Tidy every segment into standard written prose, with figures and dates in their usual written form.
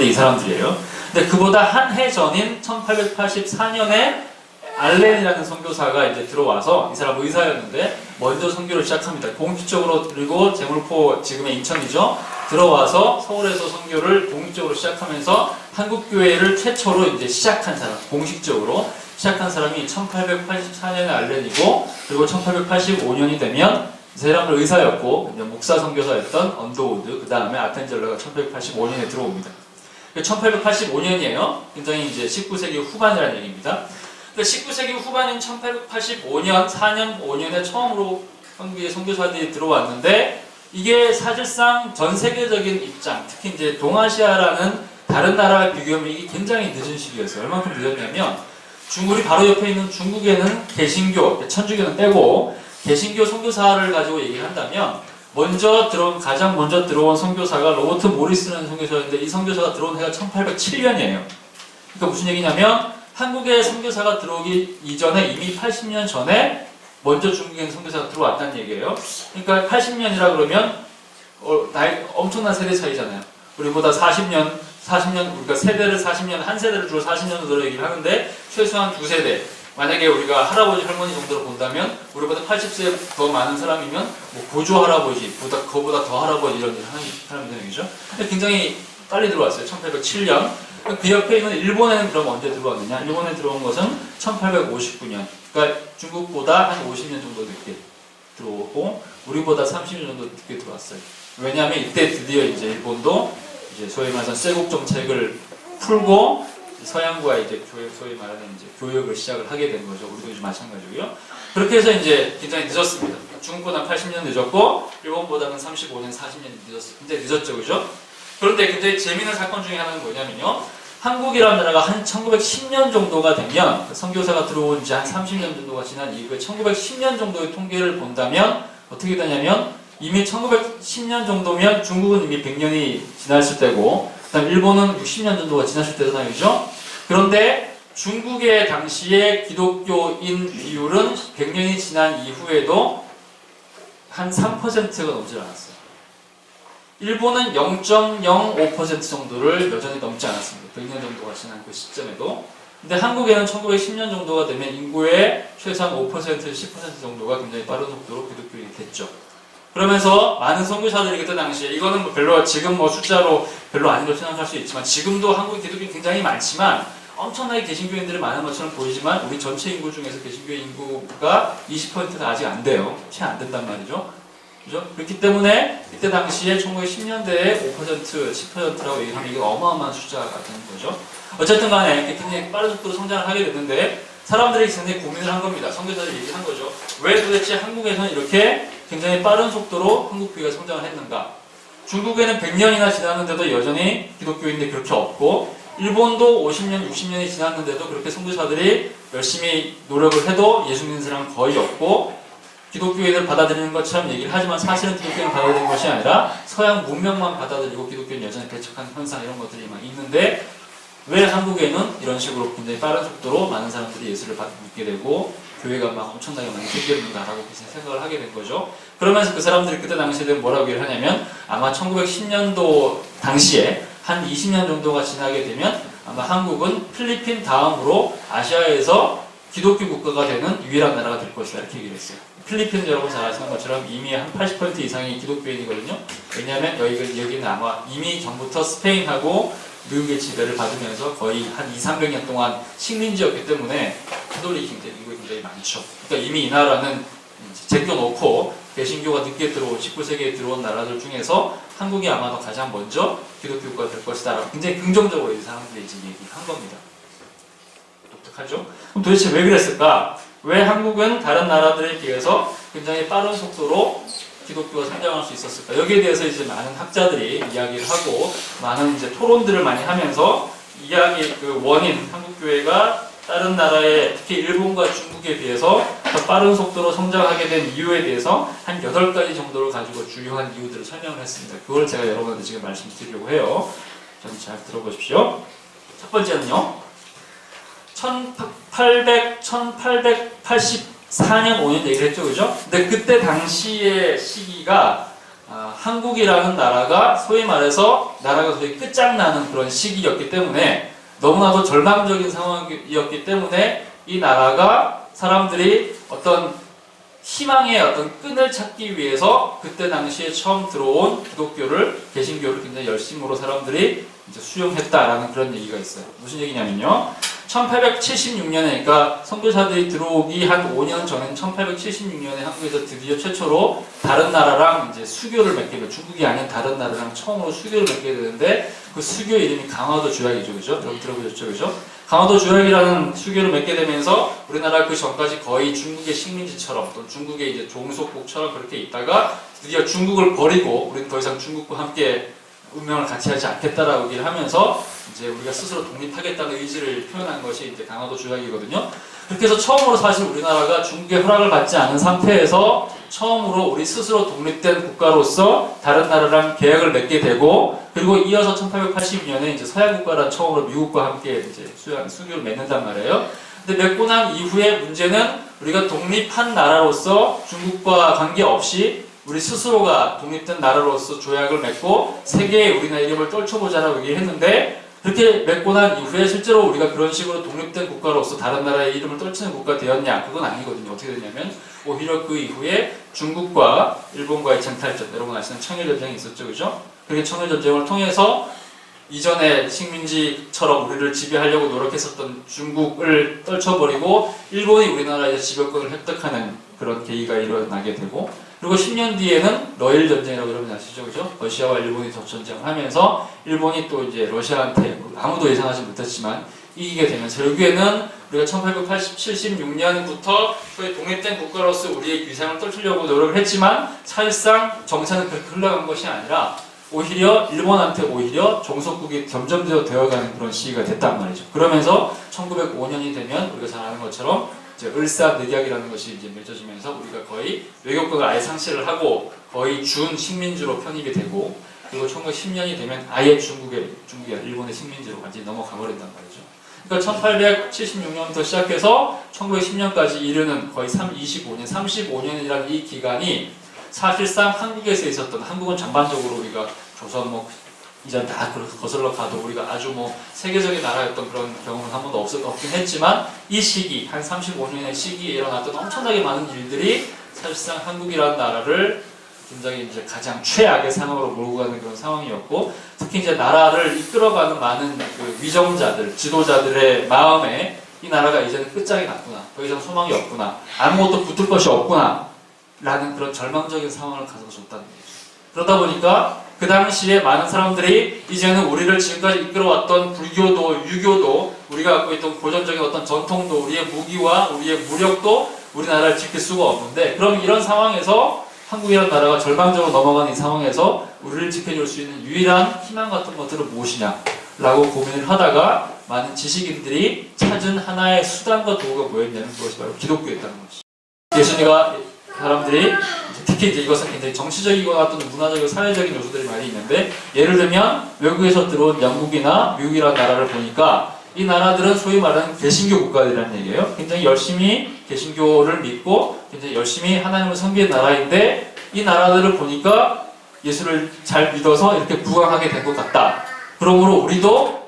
이 사람들이에요. 근데 그보다 한 해 전인 1884년에 알렌이라는 선교사가 이제 들어와서 이 사람 의사였는데 먼저 선교를 시작합니다. 공식적으로. 그리고 제물포 지금의 인천이죠. 들어와서 서울에서 선교를 공식적으로 시작하면서 한국 교회를 최초로 이제 시작한 사람, 공식적으로 시작한 사람이 1884년에 알렌이고, 그리고 1885년이 되면 이 사람은 의사였고 목사 선교사였던 언더우드, 그 다음에 아펜젤러가 1885년에 들어옵니다. 1885년이에요. 굉장히 이제 19세기 후반이라는 얘기입니다. 19세기 후반인 1885년, 4년, 5년에 처음으로 한국에 선교사들이 들어왔는데, 이게 사실상 전 세계적인 입장, 특히 이제 동아시아라는 다른 나라와 비교하면 이게 굉장히 늦은 시기였어요. 얼마큼 늦었냐면, 우리 바로 옆에 있는 중국에는 개신교, 천주교는 빼고 개신교 선교사를 가지고 얘기를 한다면, 가장 먼저 들어온 선교사가 로버트 모리스라는 선교사였는데, 이 선교사가 들어온 해가 1807년이에요. 그러니까 무슨 얘기냐면, 한국에 선교사가 들어오기 이전에 이미 80년 전에 먼저 중국에 선교사가 들어왔다는 얘기예요. 그러니까 80년이라 그러면 엄청난 세대 차이잖아요. 우리보다 40년 우리가 세대를 40년, 한 세대를 주로 40년으로 얘기를 하는데 최소한 두 세대. 만약에 우리가 할아버지, 할머니 정도로 본다면 우리보다 80세 더 많은 사람이면 뭐 고조 할아버지, 그거보다 더 할아버지 이런 일을 하는 사람이 되는 얘기죠. 근데 굉장히 빨리 들어왔어요. 1807년. 그 옆에 있는 일본에는 그럼 언제 들어왔느냐? 일본에 들어온 것은 1859년. 그러니까 중국보다 한 50년 정도 늦게 들어오고, 우리보다 30년 정도 늦게 들어왔어요. 왜냐하면 이때 드디어 이제 일본도 이제 소위 말해서 쇄국 정책을 풀고 서양과 이제 소위 말하는 이제 교역을 시작을 하게 된 거죠. 우리도 이제 마찬가지고요. 그렇게 해서 이제 굉장히 늦었습니다. 중국보다 80년 늦었고, 일본보다는 35년, 40년 늦었어요. 굉장히 늦었죠, 그죠? 그런데 굉장히 재미있는 사건 중에 하나는 뭐냐면요. 한국이라는 나라가 한 1910년 정도가 되면, 선교사가 들어온 지 한 30년 정도가 지난 이후에 1910년 정도의 통계를 본다면 어떻게 되냐면, 이미 1910년 정도면 중국은 이미 100년이 지났을 때고, 그다음 일본은 60년 정도가 지났을 때잖아요, 그죠? 그런데 중국의 당시의 기독교인 비율은 100년이 지난 이후에도 한 3%가 넘지 않았어요. 일본은 0.05% 정도를 여전히 넘지 않았습니다. 100년 정도가 지난 그 시점에도. 근데 한국에는 1910년 정도가 되면 인구의 최소한 5%, 10% 정도가 굉장히 빠른 속도로 기독교인이 됐죠. 그러면서 많은 선교사들이 그때 당시에, 이거는 뭐 별로 지금 뭐 숫자로 별로 아닌 걸 생각할 수 있지만, 지금도 한국 기독교인 굉장히 많지만 엄청나게 개신교인들이 많은 것처럼 보이지만, 우리 전체 인구 중에서 개신교인 인구가 20%는 아직 안 돼요. 채 안 된단 말이죠. 그죠? 그렇기 때문에 이때 당시에 1910년대에 5%, 10%라고 얘기하면 이게 어마어마한 숫자가 되는 거죠. 어쨌든 간에 굉장히 빠른 속도로 성장을 하게 됐는데, 사람들이 굉장히 고민을 한 겁니다. 선교사들이 얘기한 거죠. 왜 도대체 한국에서는 이렇게 굉장히 빠른 속도로 한국교회가 성장을 했는가? 중국에는 100년이나 지났는데도 여전히 기독교인들이 그렇게 없고, 일본도 50년, 60년이 지났는데도 그렇게 선교사들이 열심히 노력을 해도 예수 믿는 사람은 거의 없고, 기독교인을 받아들이는 것처럼 얘기를 하지만 사실은 기독교인을 받아들이는 것이 아니라 서양 문명만 받아들이고 기독교인 여전히 배척하는 현상, 이런 것들이 막 있는데, 왜 한국에는 이런 식으로 굉장히 빠른 속도로 많은 사람들이 예수를 믿게 되고 교회가 막 엄청나게 많이 생겼는가라고 생각을 하게 된 거죠. 그러면서 그 사람들이 그때 당시에 뭐라고 얘기를 하냐면, 아마 1910년도 당시에 한 20년 정도가 지나게 되면 아마 한국은 필리핀 다음으로 아시아에서 기독교 국가가 되는 유일한 나라가 될 것이다, 이렇게 얘기를 했어요. 필리핀은 여러분 잘 아시는 것처럼 이미 한 80% 이상이 기독교인이거든요. 왜냐하면 여기는 아마 이미 전부터 스페인하고 미국의 지배를 받으면서 거의 한 200~300년 동안 식민지였기 때문에 카톨릭 인구가 굉장히 많죠. 그러니까 이미 이 나라는 제껴놓고 개신교가 늦게 들어온 19세기에 들어온 나라들 중에서 한국이 아마도 가장 먼저 기독교 국가가 될 것이다, 굉장히 긍정적으로 이 사람들이 이제 얘기한 겁니다. 독특하죠? 그럼 도대체 왜 그랬을까? 왜 한국은 다른 나라들에 비해서 굉장히 빠른 속도로 기독교가 성장할 수 있었을까? 여기에 대해서 이제 많은 학자들이 이야기를 하고 많은 이제 토론들을 많이 하면서 그 원인, 한국교회가 다른 나라에, 특히 일본과 중국에 비해서 더 빠른 속도로 성장하게 된 이유에 대해서 한 8가지 정도를 가지고 주요한 이유들을 설명을 했습니다. 그걸 제가 여러분한테 지금 말씀드리려고 해요. 좀 잘 들어보십시오. 첫 번째는요, 1884년 5년 얘기를 했죠, 그죠? 근데 그때 당시의 시기가 한국이라는 나라가 소위 말해서 나라가 거의 끝장나는 그런 시기였기 때문에 너무나도 절망적인 상황이었기 때문에 이 나라가 사람들이 어떤 희망의 어떤 끈을 찾기 위해서 그때 당시에 처음 들어온 기독교를, 개신교를 굉장히 열심으로 사람들이 이제 수용했다라는 그런 얘기가 있어요. 무슨 얘기냐면요. 1876년에, 그러니까 선교사들이 들어오기 한 5년 전인 1876년에 한국에서 드디어 최초로 다른 나라랑 이제 수교를 맺게 돼요. 중국이 아닌 다른 나라랑 처음으로 수교를 맺게 되는데 그 수교 이름이 강화도 조약이죠. 그죠? 여러분 들어보셨죠? 그죠? 강화도 조약이라는 수교를 맺게 되면서 우리나라 그 전까지 거의 중국의 식민지처럼 또 중국의 이제 종속국처럼 그렇게 있다가 드디어 중국을 버리고 우리는 더 이상 중국과 함께 운명을 같이 하지 않겠다라고 얘기를 하면서 이제 우리가 스스로 독립하겠다는 의지를 표현한 것이 이제 강화도 조약이거든요. 그렇게 해서 처음으로 사실 우리나라가 중국의 허락을 받지 않은 상태에서 처음으로 우리 스스로 독립된 국가로서 다른 나라랑 계약을 맺게 되고, 그리고 이어서 1880년에 이제 서양 국가랑 처음으로 미국과 함께 이제 수교를 맺는단 말이에요. 근데 맺고 난 이후에 문제는 우리가 독립한 나라로서 중국과 관계없이 우리 스스로가 독립된 나라로서 조약을 맺고 세계에 우리나라 이름을 떨쳐보자라고 얘기를 했는데, 그렇게 맺고 난 이후에 실제로 우리가 그런 식으로 독립된 국가로서 다른 나라의 이름을 떨치는 국가 되었냐? 그건 아니거든요. 어떻게 됐냐면 오히려 그 이후에 중국과 일본과의 쟁탈전, 여러분 아시는 청일전쟁이 있었죠, 그죠? 그렇게 청일전쟁을 통해서 이전에 식민지처럼 우리를 지배하려고 노력했었던 중국을 떨쳐버리고 일본이 우리나라에서 지배권을 획득하는 그런 계기가 일어나게 되고, 그리고 10년 뒤에는 러일 전쟁이라고 여러분 아시죠? 그죠? 러시아와 일본이 전쟁을 하면서 일본이 또 이제 러시아한테 아무도 예상하지 못했지만 이기게 되면서 결국에는 우리가 1876년부터 소위 독립된 국가로서 우리의 위상을 떨치려고 노력을 했지만 사실상 정세는 그렇게 흘러간 것이 아니라 오히려 일본한테 오히려 종속국이 점점 더 되어가는 그런 시기가 됐단 말이죠. 그러면서 1905년이 되면 우리가 잘 아는 것처럼 이제 을사늑약이라는 것이 이제 맺어지면서 우리가 거의 외교권을 아예 상실을 하고 거의 준 식민지로 편입이 되고, 그리고 1910년이 되면 아예 중국이 일본의 식민지로 완전히 넘어가 버린단 말이죠. 그러니까 1876년부터 시작해서 1910년까지 이르는 거의 35년이라는 이 기간이 사실상 한국에서 있었던, 한국은 전반적으로 우리가 조선 이전 다 거슬러 가도 우리가 아주 세계적인 나라였던 그런 경험은 한 번도 없긴 했지만 이 시기, 한 35년의 시기에 일어났던 엄청나게 많은 일들이 사실상 한국이라는 나라를 굉장히 이제 가장 최악의 상황으로 몰고 가는 그런 상황이었고, 특히 이제 나라를 이끌어가는 많은 그 위정자들, 지도자들의 마음에 이 나라가 이제는 끝장이 났구나, 더 이상 소망이 없구나, 아무것도 붙을 것이 없구나 라는 그런 절망적인 상황을 가져줬다는 거죠. 그러다 보니까 그 당시에 많은 사람들이 이제는 우리를 지금까지 이끌어왔던 불교도, 유교도, 우리가 갖고 있던 고전적인 어떤 전통도, 우리의 무기와 우리의 무력도 우리나라를 지킬 수가 없는데, 그럼 이런 상황에서 한국이라는 나라가 절망적으로 넘어가는 이 상황에서 우리를 지켜줄 수 있는 유일한 희망 같은 것들은 무엇이냐라고 고민을 하다가 많은 지식인들이 찾은 하나의 수단과 도구가 뭐였냐면 그것이 바로 기독교였다는 것이죠. 예수님과 사람들이 특히 이제 이것은 굉장히 정치적이거나 또는 문화적이고 사회적인 요소들이 많이 있는데, 예를 들면 외국에서 들어온 영국이나 미국이라는 나라를 보니까 이 나라들은 소위 말하는 개신교 국가들이라는 얘기예요. 굉장히 열심히 개신교를 믿고 굉장히 열심히 하나님을 섬기는 나라인데, 이 나라들을 보니까 예수를 잘 믿어서 이렇게 부강하게 된 것 같다. 그러므로 우리도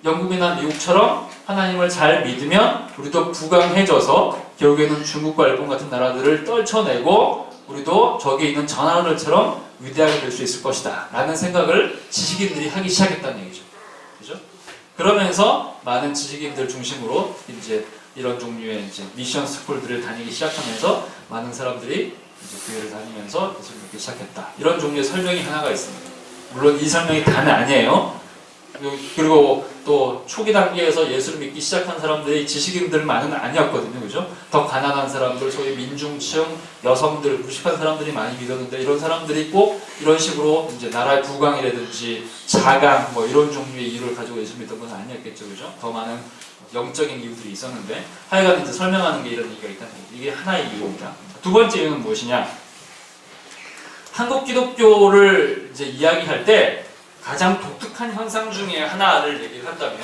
영국이나 미국처럼 하나님을 잘 믿으면 우리도 부강해져서 결국에는 중국과 일본 같은 나라들을 떨쳐내고 우리도 저기 있는 전하늘처럼 위대하게 될 수 있을 것이다 라는 생각을 지식인들이 하기 시작했다는 얘기죠. 그죠? 그러면서 많은 지식인들 중심으로 이제 이런 종류의 이제 미션 스쿨들을 다니기 시작하면서 많은 사람들이 이제 교회를 다니면서 예수를 믿기 시작했다. 이런 종류의 설명이 하나가 있습니다. 물론 이 설명이 다는 아니에요. 그리고 또 초기 단계에서 예수를 믿기 시작한 사람들이 지식인들만은 아니었거든요. 그죠? 더 가난한 사람들, 소위 민중층, 여성들, 무식한 사람들이 많이 믿었는데, 이런 사람들이 꼭 이런 식으로 이제 나라의 부강이라든지 자강 이런 종류의 이유를 가지고 예수를 믿던 건 아니었겠죠. 그죠? 더 많은 영적인 이유들이 있었는데, 하여간 이제 설명하는 게 이런 얘기가 있다는 거죠. 이게 하나의 이유입니다. 두 번째 이유는 무엇이냐? 한국 기독교를 이제 이야기할 때 가장 독특한 현상 중에 하나를 얘기를 한다면,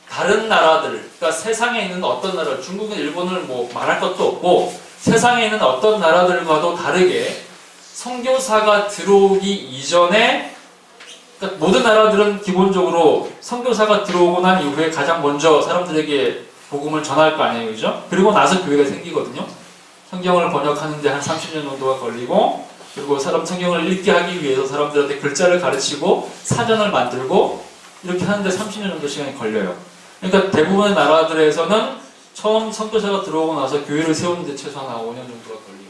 다른 나라들, 그러니까 세상에 있는 어떤 나라, 중국은 일본을 말할 것도 없고 세상에 있는 어떤 나라들과도 다르게 선교사가 들어오기 이전에, 그러니까 모든 나라들은 기본적으로 선교사가 들어오고 난 이후에 가장 먼저 사람들에게 복음을 전할 거 아니에요, 그죠? 그리고 나서 교회가 생기거든요. 성경을 번역하는데 한 30년 정도가 걸리고, 그리고 성경을 읽게 하기 위해서 사람들한테 글자를 가르치고 사전을 만들고 이렇게 하는데 30년 정도 시간이 걸려요. 그러니까 대부분의 나라들에서는 처음 선교사가 들어오고 나서 교회를 세우는데 최소한 5년 정도가 걸리고,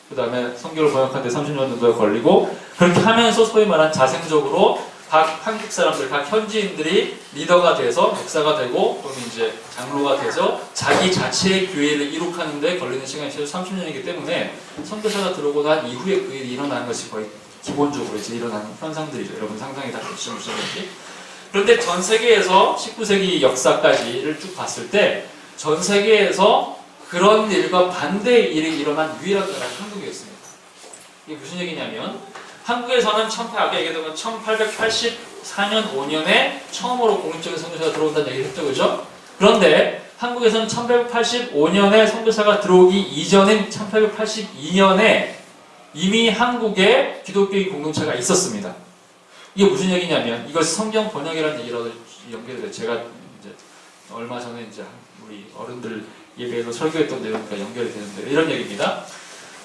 그 다음에 성경을 번역하는데 30년 정도가 걸리고, 그렇게 하면서 소위 말한 자생적으로 각 한국 사람들, 각 현지인들이 리더가 돼서 목사가 되고 또는 이제 장로가 돼서 자기 자체의 교회를 이룩하는데 걸리는 시간이 최소 30년이기 때문에 선교사가 들어오고 난 이후에 그 일이 일어나는 것이 거의 기본적으로 이제 일어나는 현상들이죠. 여러분 상상이 다 되시죠, 무슨 얘기? 그런데 전 세계에서 19세기 역사까지를 쭉 봤을 때 전 세계에서 그런 일과 반대의 일이 일어난 유일한 나라가 한국이었습니다. 이게 무슨 얘기냐면 한국에서는 아까 얘기했던 1884년 5년에 처음으로 공식적인 선교사가 들어온다는 얘기를 했죠, 그죠? 그런데 한국에서는 1885년에 선교사가 들어오기 이전인 1882년에 이미 한국에 기독교의 공동체가 있었습니다. 이게 무슨 얘기냐면 이것이 성경 번역이라는 얘기라도 연결이 돼요. 제가 이제 얼마 전에 이제 우리 어른들 예배에서 설교했던 내용과 연결이 되는데 이런 얘기입니다.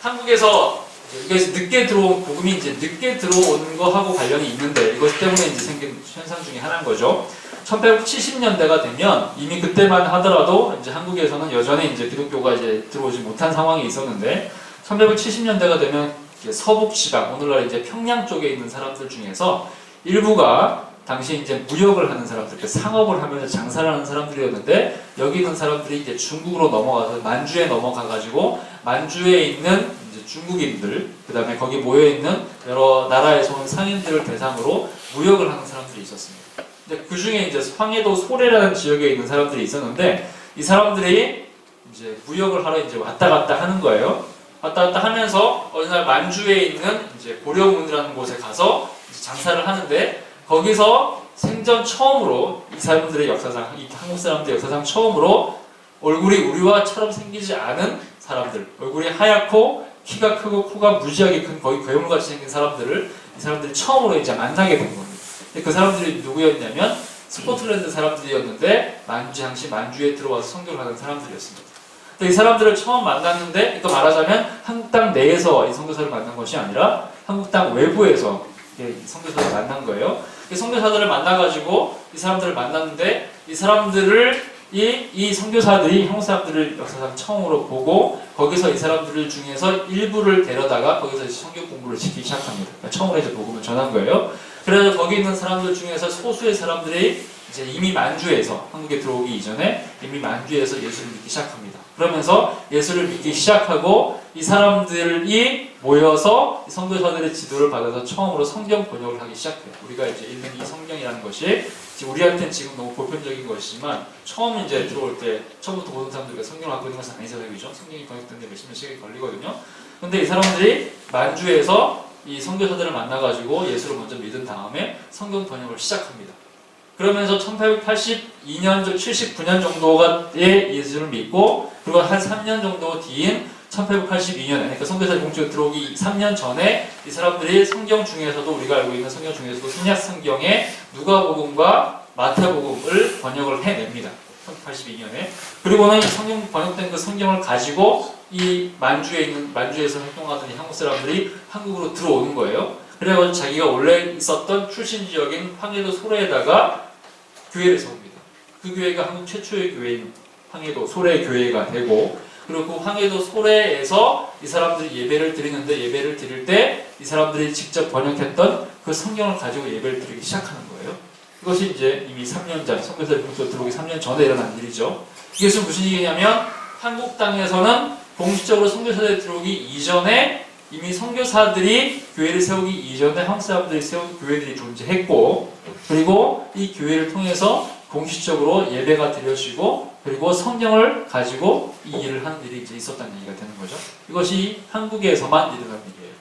한국에서 늦게 들어온 복음이 이제 늦게 들어온 거하고 관련이 있는데 이것 때문에 이제 생긴 현상 중에 하나인 거죠. 1870년대가 되면 이미 그때만 하더라도 이제 한국에서는 여전히 이제 기독교가 이제 들어오지 못한 상황이 있었는데 1870년대가 되면 서북 지방, 오늘날 이제 평양 쪽에 있는 사람들 중에서 일부가 당시 이제 무역을 하는 사람들, 상업을 하면서 장사를 하는 사람들이었는데 여기 있는 사람들이 이제 중국으로 넘어가서 만주에 넘어가가지고 만주에 있는 이제 중국인들, 그 다음에 거기 모여 있는 여러 나라에서 온 상인들을 대상으로 무역을 하는 사람들이 있었습니다. 근데 그 중에 이제 황해도 소래라는 지역에 있는 사람들이 있었는데 이 사람들이 이제 무역을 하러 이제 왔다 갔다 하는 거예요. 왔다 갔다 하면서 어느 날 만주에 있는 이제 고려문이라는 곳에 가서 장사를 하는데 거기서 생전 처음으로 이 사람들의 역사상, 이 한국 사람들의 역사상 처음으로 얼굴이 우리와처럼 생기지 않은 사람들, 얼굴이 하얗고 키가 크고 코가 무지하게 큰 거의 괴물같이 생긴 사람들을 이 사람들이 처음으로 이제 만나게 된 겁니다. 근데 그 사람들이 누구였냐면 스코틀랜드 사람들이었는데 당시 만주에 들어와서 선교를 하는 사람들이었습니다. 이 사람들을 처음 만났는데 이거 말하자면 한국 땅 내에서 이 선교사를 만난 것이 아니라 한국 땅 외부에서 선교사를 만난 거예요. 이 선교사들을 만나가지고 이 사람들을 만났는데 이 사람들을 이 선교사들이 한국 사람들을 역사상 처음으로 보고 거기서 이 사람들 중에서 일부를 데려다가 거기서 성경 공부를 시키기 시작합니다. 그러니까 처음으로 이제 복음을 전한 거예요. 그래서 거기 있는 사람들 중에서 소수의 사람들이 이제 이미 만주에서 한국에 들어오기 이전에 이미 만주에서 예수를 믿기 시작합니다. 그러면서 예수를 믿기 시작하고 이 사람들이 모여서 선교사들의 지도를 받아서 처음으로 성경 번역을 하기 시작해요. 우리가 이제 읽는 이 성경이라는 것이 우리한테는 지금 너무 보편적인 것이지만 처음 이제 들어올 때 처음부터 모든 사람들과 성경을 갖고 있는 것은 아니잖아요, 그죠? 성경이 번역되는데 몇십 년씩 걸리거든요. 근데 이 사람들이 만주에서 이 선교사들을 만나가지고 예수를 먼저 믿은 다음에 성경 번역을 시작합니다. 그러면서 1882년, 79년 정도의 예수를 믿고 그리고 한 3년 정도 뒤인 1882년에 그러니까 선교사 공주가 들어오기 3년 전에 이 사람들이 성경 중에서도 우리가 알고 있는 성경 중에서도 신약 성경의 누가복음과 마태복음을 번역을 해냅니다. 1882년에. 그리고는 성경 번역된 그 성경을 가지고 이 만주에서 활동하던 이 한국 사람들이 한국으로 들어오는 거예요. 그래가지고 자기가 원래 있었던 출신 지역인 황해도 소래에다가 교회를 세웁니다. 그 교회가 한국 최초의 교회인 황해도 소래 교회가 되고 그리고 그 황해도 소래에서 이 사람들이 예배를 드리는데 예배를 드릴 때 이 사람들이 직접 번역했던 그 성경을 가지고 예배를 드리기 시작하는 거예요. 이것이 이제 이미 3년 전, 선교사 들어오기 3년 전에 일어난 일이죠. 이게 무슨 얘기냐면 한국 땅에서는 공식적으로 선교사들이 들어오기 이전에 이미 선교사들이 교회를 세우기 이전에 한국 사람들이 세운 교회들이 존재했고 그리고 이 교회를 통해서 공식적으로 예배가 드려지고 그리고 성경을 가지고 이 일을 하는 일이 이제 있었다는 얘기가 되는 거죠. 이것이 한국에서만 일어난 일이에요.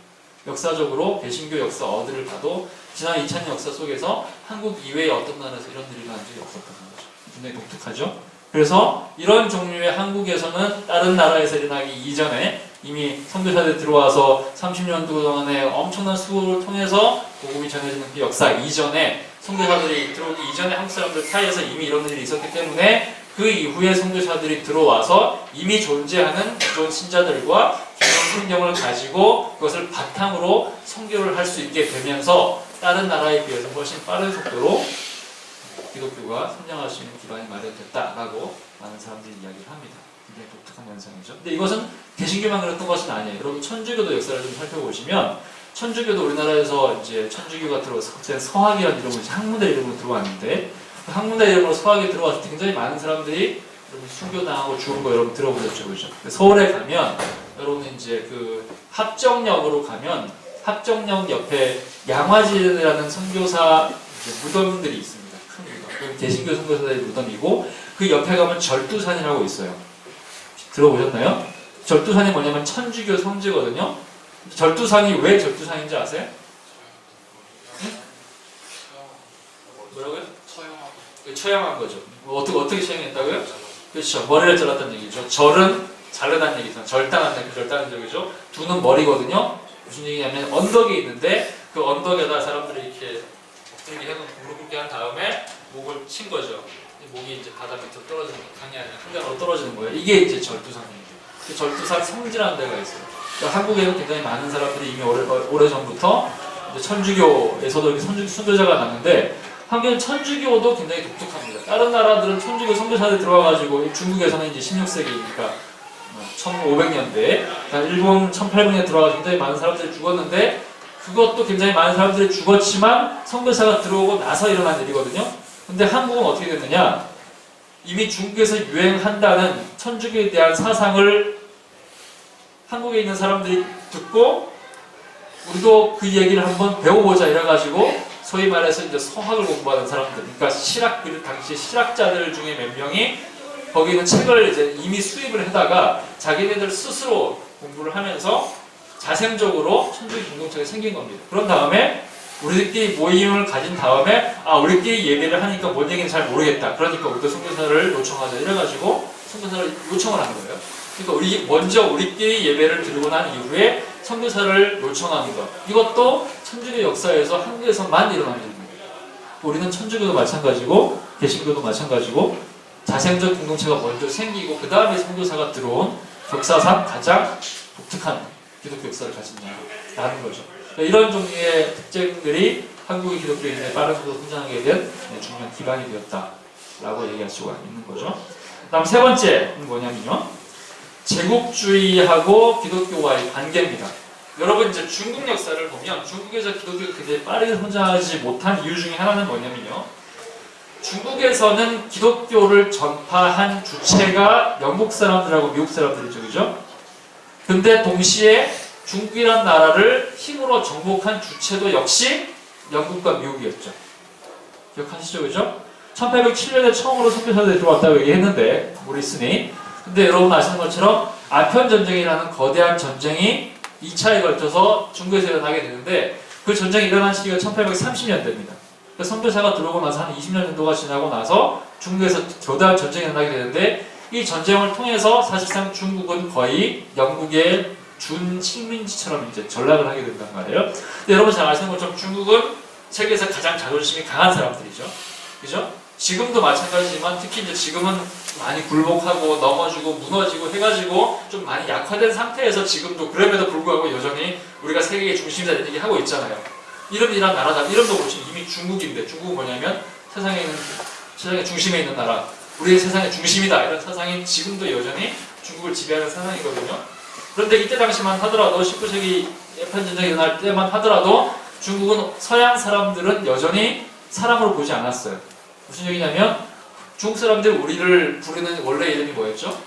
역사적으로 개신교 역사 어디를 봐도 지난 2000년 역사 속에서 한국 이외의 어떤 나라에서 이런 일이 일어난 적이 없었다는 거죠. 굉장히 독특하죠. 그래서 이런 종류의 한국에서는 다른 나라에서 일어나기 이전에 이미 선교사들이 들어와서 30년 동안의 엄청난 수고를 통해서 복음이 전해지는 그 역사 이전에 선교사들이 들어오기 이전에 한국 사람들 사이에서 이미 이런 일이 있었기 때문에 그 이후에 선교사들이 들어와서 이미 존재하는 기존 신자들과 기존 성경을 가지고 그것을 바탕으로 선교를 할 수 있게 되면서 다른 나라에 비해서 훨씬 빠른 속도로 기독교가 성장할 수 있는 기반이 마련됐다라고 많은 사람들이 이야기를 합니다. 굉장히 독특한 현상이죠. 근데 이것은 개신교만 그랬던 것은 아니에요. 여러분 천주교도 역사를 좀 살펴보시면 천주교도 우리나라에서 이제 천주교가 들어와서 그때 서학이라는 이름으로 학문대 이름으로 들어왔는데 그 학문대 이름으로 서학에 들어와서 굉장히 많은 사람들이 여러분 순교당하고 죽은 거 여러분 들어보셨죠, 그죠? 서울에 가면 여러분 이제 그 합정역으로 가면 합정역 옆에 양화진이라는 선교사 무덤들이 있습니다. 큰 무덤. 개신교 선교사들의 무덤이고 그 옆에 가면 절두산이라고 있어요. 들어보셨나요? 절두산이 뭐냐면 천주교 성지거든요. 절두산이 왜 절두산인지 아세요? 응? 뭐라고요? 처형한 거죠. 어떻게 처형했다고요? 그렇죠. 머리를 잘랐다는 얘기죠. 절은 자르다는 얘기죠. 절단한 얘기죠. 두는 머리거든요. 무슨 얘기냐면 언덕이 있는데 그 언덕에다 사람들이 이렇게 엎드리게 해놓고 무릎 꿇게 한 다음에 목을 친 거죠. 목이 이제 바다 밑으로 떨어지는 거, 강이 아니라 한강으로 떨어지는 거예요. 이게 이제 절두산입니다. 그 절두산 성지라는 데가 있어요. 그러니까 한국에는 굉장히 많은 사람들이 이미 오래전부터 천주교에서도 이렇게 선교자가 났는데 한국은 천주교도 굉장히 독특합니다. 다른 나라들은 천주교 선교사들 들어와가지고 중국에서는 이제 16세기니까 1500년대, 일본 1800년에 들어와서 굉장히 많은 사람들이 죽었는데 그것도 굉장히 많은 사람들이 죽었지만 선교사가 들어오고 나서 일어난 일이거든요. 근데 한국은 어떻게 됐느냐? 이미 중국에서 유행한다는 천주교에 대한 사상을 한국에 있는 사람들이 듣고 우리도 그 얘기를 한번 배워보자 이래가지고 소위 말해서 이제 서학을 공부하는 사람들, 그러니까 그 당시 실학자들 중에 몇 명이 거기 있는 책을 이제 이미 수입을 해다가 자기네들 스스로 공부를 하면서 자생적으로 천주교 공동체가 생긴 겁니다. 그런 다음에 우리들끼리 모임을 가진 다음에 우리끼리 예배를 하니까 뭔 얘기는 잘 모르겠다. 그러니까 우리도 선교사를 요청하자 이래가지고 선교사를 요청을 한 거예요. 그러니까 먼저 우리끼리 예배를 드리고 난 이후에 선교사를 요청하는 것. 이것도 천주교 역사에서 한국에서만 일어난 일입니다. 우리는 천주교도 마찬가지고 개신교도 마찬가지고 자생적 공동체가 먼저 생기고 그 다음에 선교사가 들어온 역사상 가장 독특한 기독교 역사를 가진 나라는 거죠. 이런 종류의 특징들이 한국의 기독교인의 빠른 속도로 성장하게 된 중요한 기반이 되었다라고 얘기할 수가 있는 거죠. 다음 세 번째는 뭐냐면요. 제국주의하고 기독교와의 관계입니다. 여러분 이제 중국 역사를 보면 중국에서 기독교가 굉장히 빠르게 성장하지 못한 이유 중에 하나는 뭐냐면요. 중국에서는 기독교를 전파한 주체가 영국 사람들하고 미국 사람들이죠. 그죠? 근데 동시에 중국이란 나라를 힘으로 정복한 주체도 역시 영국과 미국이었죠. 기억하시죠? 그죠? 1807년에 처음으로 선교사들이 들어왔다고 얘기했는데 모리슨이. 근데 여러분 아시는 것처럼 아편전쟁이라는 거대한 전쟁이 2차에 걸쳐서 중국에서 일어나게 되는데 그 전쟁이 일어난 시기가 1830년대입니다. 선교사가 들어오고 나서 한 20년 정도가 지나고 나서 중국에서 거대한 전쟁이 일어나게 되는데 이 전쟁을 통해서 사실상 중국은 거의 영국의 준식민지처럼 이제 전락을 하게 된단 말이에요. 근데 여러분 잘 아시는 것처럼 중국은 세계에서 가장 자존심이 강한 사람들이죠. 그죠? 지금도 마찬가지지만 특히 이제 지금은 많이 굴복하고 넘어지고 무너지고 해가지고 좀 많이 약화된 상태에서 지금도 그럼에도 불구하고 여전히 우리가 세계의 중심이다 이런 얘기 하고 있잖아요. 이런 나라다. 이름도 보시면 이미 중국인데 중국은 뭐냐면 세상의 중심에 있는 나라. 우리의 세상의 중심이다. 이런 사상이 지금도 여전히 중국을 지배하는 사상이거든요. 그런데 이때 당시만 하더라도 19세기 예판전쟁이 일어날 때만 하더라도 중국은 서양 사람들은 여전히 사람으로 보지 않았어요. 무슨 얘기냐면 중국 사람들이 우리를 부르는 원래 이름이 뭐였죠?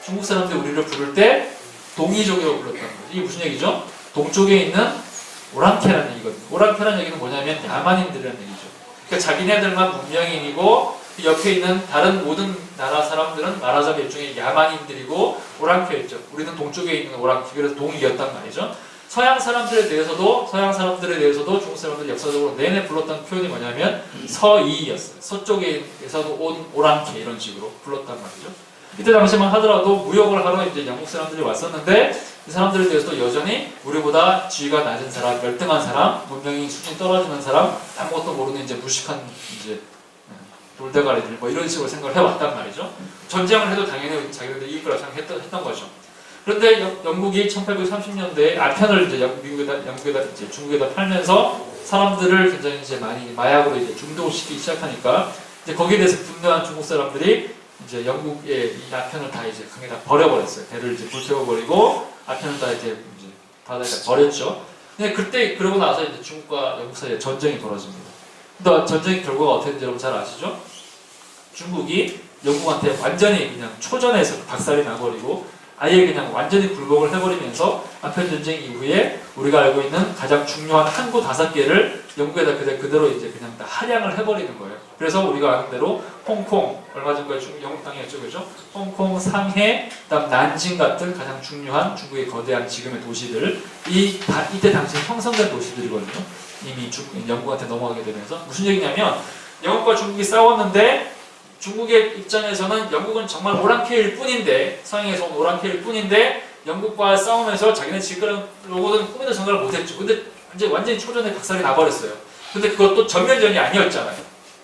중국 사람들이 우리를 부를 때 동이족이라고 불렀다는 거죠. 이게 무슨 얘기죠? 동쪽에 있는 오랑캐라는 얘기거든요. 오랑캐라는 얘기는 뭐냐면 야만인들이라는 얘기죠. 그러니까 자기네들만 문명인이고 그 옆에 있는 다른 모든 나라 사람들은 말하자면 일종의 야만인들이고 오랑캐였죠. 우리는 동쪽에 있는 오랑캐, 그래서 동이었단 말이죠. 서양 사람들에 대해서도 중국 사람들이 역사적으로 내내 불렀던 표현이 뭐냐면 서이였어요. 서쪽에서도 온 오랑캐 이런 식으로 불렀단 말이죠. 이때 당시만 하더라도 무역을 하러 이제 영국 사람들이 왔었는데 이 사람들에 대해서도 여전히 우리보다 지위가 낮은 사람, 열등한 사람, 문명이 수준이 떨어지는 사람, 아무것도 모르는 이제 무식한 이제 돌대가리들 뭐 이런 식으로 생각을 해왔단 말이죠. 전쟁을 해도 당연히 자기들 이길 거라고 생각했던 거죠. 그런데 영국이 1830년대에 아편을 이제 영국에다 이제 중국에다 팔면서 사람들을 굉장히 이제 많이 마약으로 이제 중독시키기 시작하니까 이제 거기에 대해서 분노한 중국 사람들이 이제 영국의 이 아편을 다 이제 강에다 버려버렸어요. 배를 이제 불태워버리고 아편을 다 이제 바다에 버렸죠. 근데 그때 그러고 나서 이제 중국과 영국 사이에 전쟁이 벌어집니다. 근데 전쟁의 결과가 어떻게 되는지 여러분 잘 아시죠? 중국이 영국한테 완전히 그냥 초전에서 박살이 나버리고 아예 그냥 완전히 굴복을 해버리면서 아편 전쟁 이후에 우리가 알고 있는 가장 중요한 항구 5개를 영국에다 그대로 이제 그냥 다 할양을 해버리는 거예요. 그래서 우리가 아는 대로 홍콩, 얼마 전까지 영국 땅이었죠, 그죠? 홍콩, 상해, 그다음 난징 같은 가장 중요한 중국의 거대한 지금의 도시들, 이때 당시 형성된 도시들이거든요. 이미 영국한테 넘어가게 되면서 무슨 얘기냐면 영국과 중국이 싸웠는데 중국의 입장에서는 영국은 정말 오랑캐일 뿐인데 서양에서 온 오랑캐일 뿐인데 영국과 싸우면서 자기네 지금으로는 꿈에도 생각을 못했죠. 근데 이제 완전히 초전에 박살이 나버렸어요. 근데 그것도 전면전이 아니었잖아요.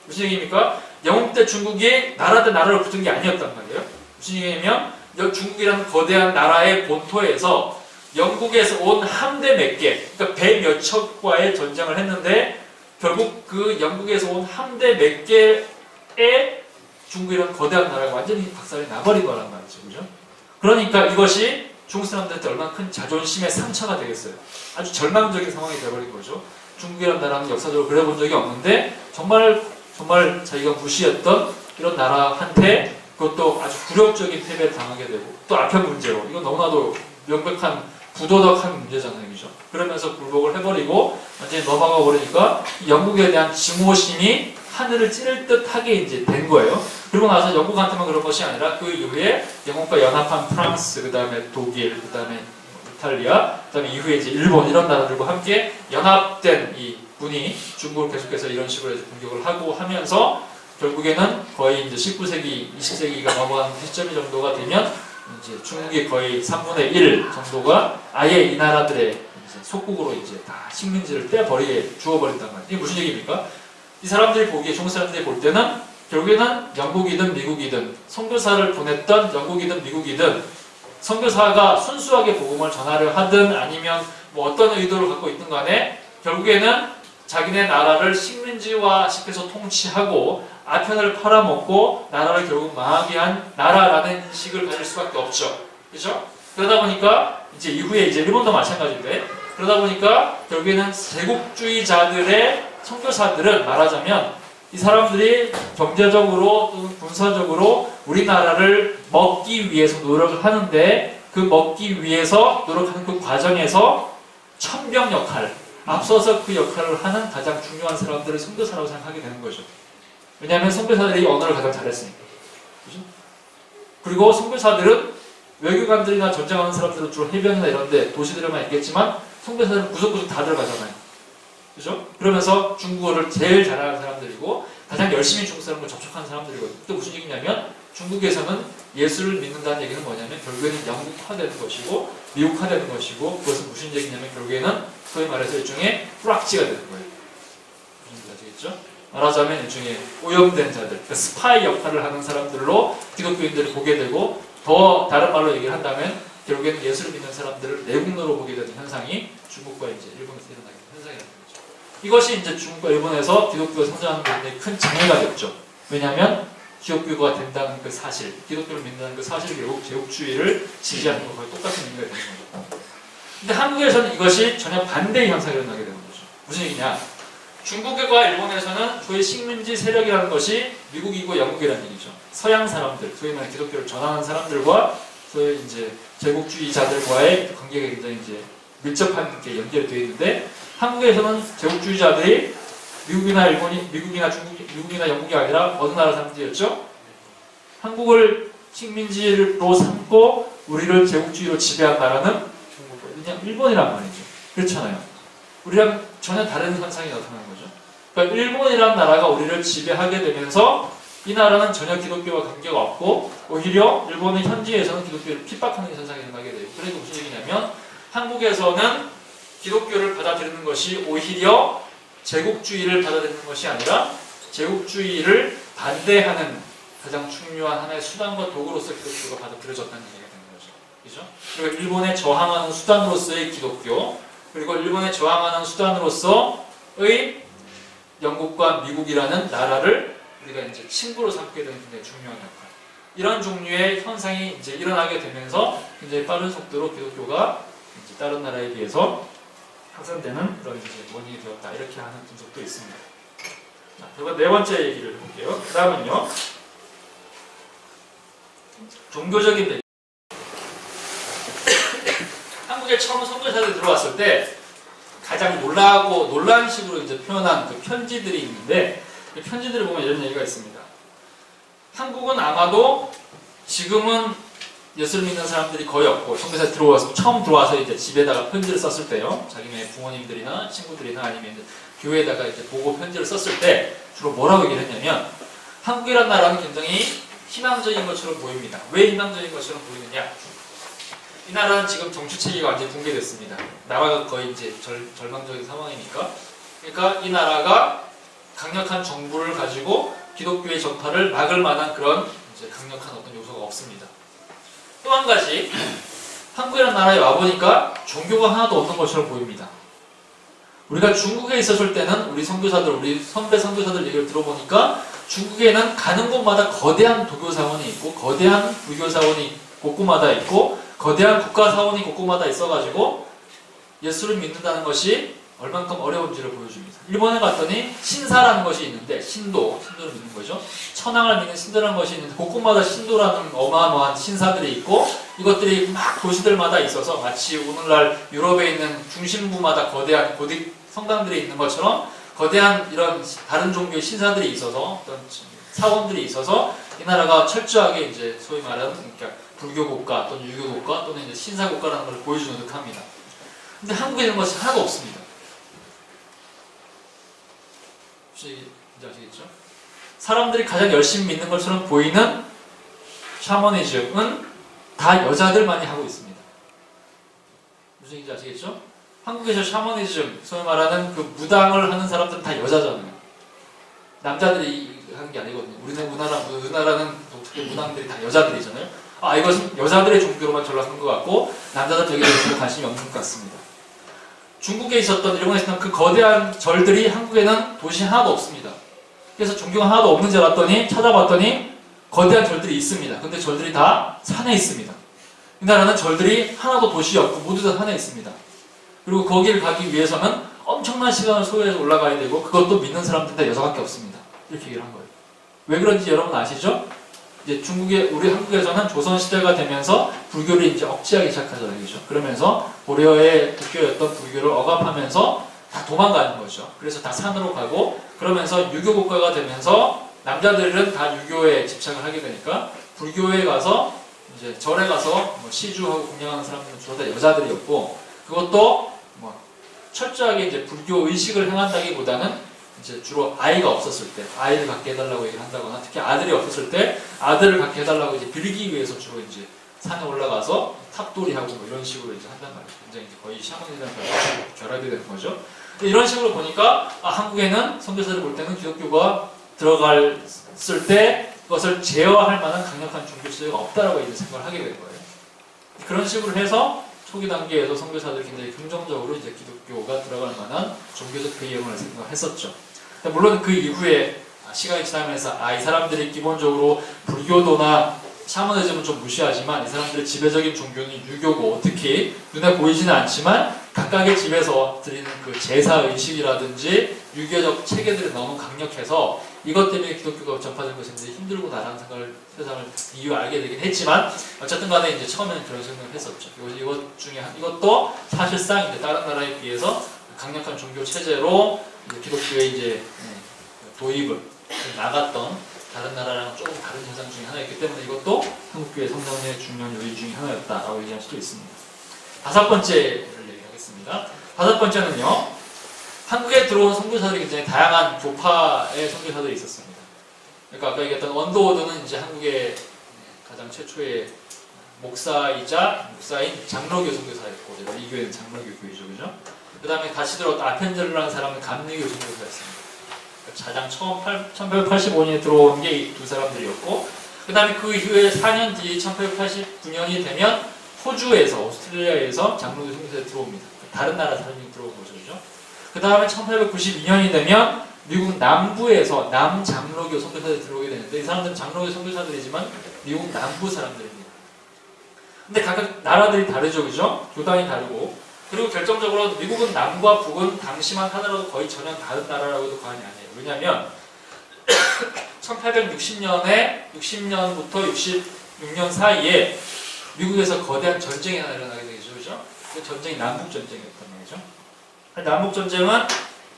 무슨 얘기입니까? 영국 때 중국이 나라 대 나라를 붙은 게 아니었단 말이에요. 무슨 얘기냐면 중국이라는 거대한 나라의 본토에서 영국에서 온 함대 몇 개, 그러니까 배 몇 척과의 전쟁을 했는데 결국 그 영국에서 온 함대 몇 개의 중국이라는 거대한 나라가 완전히 박살이 나버린 거란 말이죠. 그죠? 그러니까 이것이 중국 사람들한테 얼마나 큰 자존심의 상처가 되겠어요. 아주 절망적인 상황이 되어버린 거죠. 중국이라는 나라는 역사적으로 그래본 적이 없는데 정말 자기가 무시했던 이런 나라한테 그것도 아주 굴욕적인 패배를 당하게 되고 또 아편 문제로 이건 너무나도 명백한 부도덕한 문제잖아요. 그죠? 그러면서 굴복을 해버리고 완전히 넘어가 버리니까 영국에 대한 증오심이 하늘을 찌를 듯하게 이제 된 거예요. 그리고 나서 영국한테만 그런 것이 아니라 그 이후에 영국과 연합한 프랑스, 그 다음에 독일, 그 다음에 이탈리아, 그 다음에 이후에 이제 일본 이런 나라들과 함께 연합된 이 군이 중국을 계속해서 이런 식으로 해서 공격을 하고 하면서 결국에는 거의 이제 19세기, 20세기가 넘어간 시점 정도가 되면 이제 중국의 거의 3분의 1 정도가 아예 이 나라들의 이제 속국으로 이제 다 식민지를 떼버리게 주어버린단 말이에요. 이게 무슨 얘기입니까? 이 사람들이 보기에, 중국 사람들이 볼 때는 결국에는 영국이든 미국이든 선교사를 보냈던 영국이든 미국이든 선교사가 순수하게 복음을 전하려 하든 아니면 뭐 어떤 의도를 갖고 있든 간에 결국에는 자기네 나라를 식민지화 시켜서 통치하고 아편을 팔아먹고 나라를 결국 망하게 한 나라라는 인식을 가질 수밖에 없죠. 그죠? 그러다 보니까 이제 이후에 이제 일본도 마찬가지인데 그러다 보니까 결국에는 제국주의자들의 선교사들은 말하자면 이 사람들이 경제적으로 또는 군사적으로 우리나라를 먹기 위해서 노력을 하는데 그 먹기 위해서 노력하는 그 과정에서 천병 역할, 앞서서 그 역할을 하는 가장 중요한 사람들을 선교사라고 생각하게 되는 거죠. 왜냐하면 선교사들이 언어를 가장 잘했으니까. 그죠? 그리고 선교사들은 외교관들이나 전쟁하는 사람들은 주로 해변이나 이런 데 도시들에만 있겠지만 선교사들은 구석구석 다 들어가잖아요. 그죠? 그러면서 중국어를 제일 잘하는 사람들이고 가장 열심히 중국 사람과 접촉하는 사람들이거든요. 또 무슨 얘기냐면 중국에서는 예수를 믿는다는 얘기는 뭐냐면 결국에는 영국화되는 것이고 미국화되는 것이고 그것은 무슨 얘기냐면 결국에는 소위 말해서 일종의 뿌락지가 되는 거예요. 무슨 얘기 아시겠죠? 말하자면 일종의 오염된 자들, 그러니까 스파이 역할을 하는 사람들로 기독교인들을 보게 되고 더 다른 말로 얘기를 한다면 결국에는 예수를 믿는 사람들을 내국노로 보게 되는 현상이 중국과 이제 일본에서 일어나게 되는 현상이라는 거죠. 이것이 이제 중국과 일본에서 기독교가 성장하는 데 큰 장애가 됐죠. 왜냐하면 기독교가 된다는 그 사실, 기독교를 믿는다는 그 사실이 결국 제국주의를 지지하는 것과 똑같은 의미가 되는 거죠. 근데 한국에서는 이것이 전혀 반대의 현상이 일어나게 되는 거죠. 무슨 얘기냐? 중국과 일본에서는 소위 식민지 세력이라는 것이 미국이고 영국이라는 얘기죠. 서양 사람들, 소위 말해 기독교를 전하는 사람들과 소위 이제 제국주의자들과의 관계가 굉장히 이제 밀접한 게 연결이 되어 있는데 한국에서는 제국주의자들이 미국이나 영국이 아니라 어느 나라 사람들이었죠? 한국을 식민지로 삼고 우리를 제국주의로 지배한 나라는 그냥 일본이란 말이죠. 그렇잖아요. 우리랑 전혀 다른 현상이 나타나는 거죠. 그러니까 일본이란 나라가 우리를 지배하게 되면서 이 나라는 전혀 기독교와 관계가 없고 오히려 일본의 현지에서는 기독교를 핍박하는 현상이 일어나게 돼요. 그래서 무슨 얘기냐면 한국에서는 기독교를 받아들이는 것이 오히려 제국주의를 받아들이는 것이 아니라 제국주의를 반대하는 가장 중요한 하나의 수단과 도구로서 기독교가 받아들여졌다는 얘기가 되는 거죠. 그죠? 그리고 일본에 저항하는 수단으로서의 기독교, 그리고 일본에 저항하는 수단으로서의 영국과 미국이라는 나라를 우리가 이제 친구로 삼게 되는 굉장히 중요한 역할. 이런 종류의 현상이 이제 일어나게 되면서 굉장히 빠른 속도로 기독교가 이제 다른 나라에 비해서 확산되는 그런 이제 원인이 되었다. 이렇게 하는 분석도 있습니다. 자, 그리고 네 번째 얘기를 해볼게요. 그 다음은요. 종교적인 배경. 한국에 처음 선교사들이 들어왔을 때 가장 놀라운 식으로 이제 표현한 그 편지들이 있는데 그 편지들을 보면 이런 얘기가 있습니다. 한국은 아마도 지금은 예수를 믿는 사람들이 거의 없고 선교사 처음 들어와서 이제 집에다가 편지를 썼을 때요. 자기네 부모님들이나 친구들이나 아니면 이제 교회에다가 이제 보고 편지를 썼을 때 주로 뭐라고 얘기를 했냐면 한국이라는 나라는 굉장히 희망적인 것처럼 보입니다. 왜 희망적인 것처럼 보이느냐? 이 나라는 지금 정치 체계가 완전히 붕괴됐습니다. 나라가 거의 이제 절망적인 상황이니까. 그러니까 이 나라가 강력한 정부를 가지고 기독교의 전파를 막을 만한 그런 이제 강력한 어떤 요소가 없습니다. 또 한 가지, 한국이라는 나라에 와보니까 종교가 하나도 없는 것처럼 보입니다. 우리가 중국에 있었을 때는 우리 선교사들, 우리 선배 선교사들 얘기를 들어보니까 중국에는 가는 곳마다 거대한 도교 사원이 있고 거대한 불교 사원이 곳곳마다 있고 거대한 국가 사원이 곳곳마다 있어가지고 예수를 믿는다는 것이 얼만큼 어려운지를 보여줍니다. 일본에 갔더니 신사라는 것이 있는데 신도를 믿는 거죠. 천황을 믿는 신도라는 것이 있는데 곳곳마다 신도라는 어마어마한 신사들이 있고 이것들이 막 도시들마다 있어서 마치 오늘날 유럽에 있는 중심부마다 거대한 고딕 성당들이 있는 것처럼 거대한 이런 다른 종교의 신사들이 있어서 어떤 사원들이 있어서 이 나라가 철저하게 이제 소위 말하는 그러니까 불교 국가 또는 유교 국가 또는 이제 신사 국가라는 것을 보여주는 듯합니다. 근데 한국에 이런 것이 하나도 없습니다. 혹시 아시겠죠? 사람들이 가장 열심히 믿는 것처럼 보이는 샤머니즘은 다 여자들만이 하고 있습니다. 무슨 얘기인지 아시겠죠? 한국에서 샤머니즘, 소위 말하는 그 무당을 하는 사람들은 다 여자잖아요. 남자들이 하는 게 아니거든요. 우리나라는 특히 무당들이 다 여자들이잖아요. 이것은 여자들의 종교로만 전락한 것 같고 남자들 되게 별로 관심이 없는 것 같습니다. 중국에 있었던 일본에 있었던 그 거대한 절들이 한국에는 도시 하나도 없습니다. 그래서 종교가 하나도 없는 줄 알았더니 찾아봤더니 거대한 절들이 있습니다. 근데 절들이 다 산에 있습니다. 이 나라는 절들이 하나도 도시에 없고 모두 다 산에 있습니다. 그리고 거기를 가기 위해서는 엄청난 시간을 소요해서 올라가야 되고 그것도 믿는 사람들 다 여자밖에 없습니다. 이렇게 얘기를 한 거예요. 왜 그런지 여러분 아시죠? 이제 우리 한국에서는 조선시대가 되면서 불교를 이제 억제하기 시작하잖아요. 그죠? 그러면서 고려의 국교였던 불교를 억압하면서 다 도망가는 거죠. 그래서 다 산으로 가고 그러면서 유교 국가가 되면서 남자들은 다 유교에 집착을 하게 되니까 불교에 가서 이제 절에 가서 뭐 시주하고 공양하는 사람들은 주로 다 여자들이었고 그것도 뭐 철저하게 이제 불교 의식을 행한다기보다는 이제 주로 아이가 없었을 때 아이를 갖게 해달라고 얘기를 한다거나 특히 아들이 없었을 때 아들을 갖게 해달라고 이제 빌기 위해서 주로 이제 산에 올라가서 탑돌이하고 뭐 이런 식으로 이제 한단 말이죠. 굉장히 이제 거의 샤머니즘이랑 결합이 되는 거죠. 이런 식으로 보니까 한국에는 선교사를 볼 때는 기독교가 들어갔을 때 그것을 제어할 만한 강력한 종교 체제가 없다라고 이제 생각을 하게 된 거예요. 그런 식으로 해서 초기 단계에서 선교사들이 굉장히 긍정적으로 이제 기독교가 들어갈 만한 종교적 배경을 생각했었죠. 물론 그 이후에 시간이 지나면서 이 사람들이 기본적으로 불교도나 샤머니즘은 좀 무시하지만 이 사람들의 지배적인 종교는 유교고 특히 눈에 보이지는 않지만 각각의 집에서 드리는 그 제사 의식이라든지 유교적 체계들이 너무 강력해서 이것 때문에 기독교가 전파된 것이 굉장히 힘들구나라는 세상을 이유 알게 되긴 했지만 어쨌든 간에 이제 처음에는 그런 생각을 했었죠. 이것도 사실상 이제 다른 나라에 비해서 강력한 종교 체제로 이제 기독교의 이제 도입을 나갔던 다른 나라랑 조금 다른 현상 중에 하나였기 때문에 이것도 한국교회 성장의 중요한 요인 중에 하나였다라고 얘기할 수도 있습니다. 다섯 번째를 얘기하겠습니다. 다섯 번째는요. 한국에 들어온 선교사들이 굉장히 다양한 교파의 선교사들이 있었습니다. 그러니까 아까 얘기했던 원더우드는 이제 한국의 가장 최초의 목사인 장로교 선교사였고, 이 교회는 장로교 교회죠, 그죠? 그 다음에 다시 들어왔던 아펜젤로라는 사람은 감리교 선교사였습니다. 가장 처음 1885년에 들어온 게 이 두 사람들이었고, 그 다음에 그 이후에 4년 뒤 1889년이 되면 호주에서, 오스트레일리아에서 장로교 선교사에 들어옵니다. 다른 나라 사람이 들어온 거죠, 그죠? 그 다음에 1892년이 되면 미국 남부에서 남장로교 선교사들이 들어오게 되는데, 이 사람들은 장로교 선교사들이지만 미국 남부 사람들입니다. 근데 각각 나라들이 다르죠, 그죠? 교단이 다르고. 그리고 결정적으로 미국은 남과 북은 당시만 하더라도 거의 전혀 다른 나라라고도 과언이 아니에요. 왜냐하면 1860년에 60년부터 66년 사이에 미국에서 거대한 전쟁이 하나 일어나게 되죠, 그죠? 그 전쟁이 남북 전쟁이었단 말이죠. 남북 전쟁은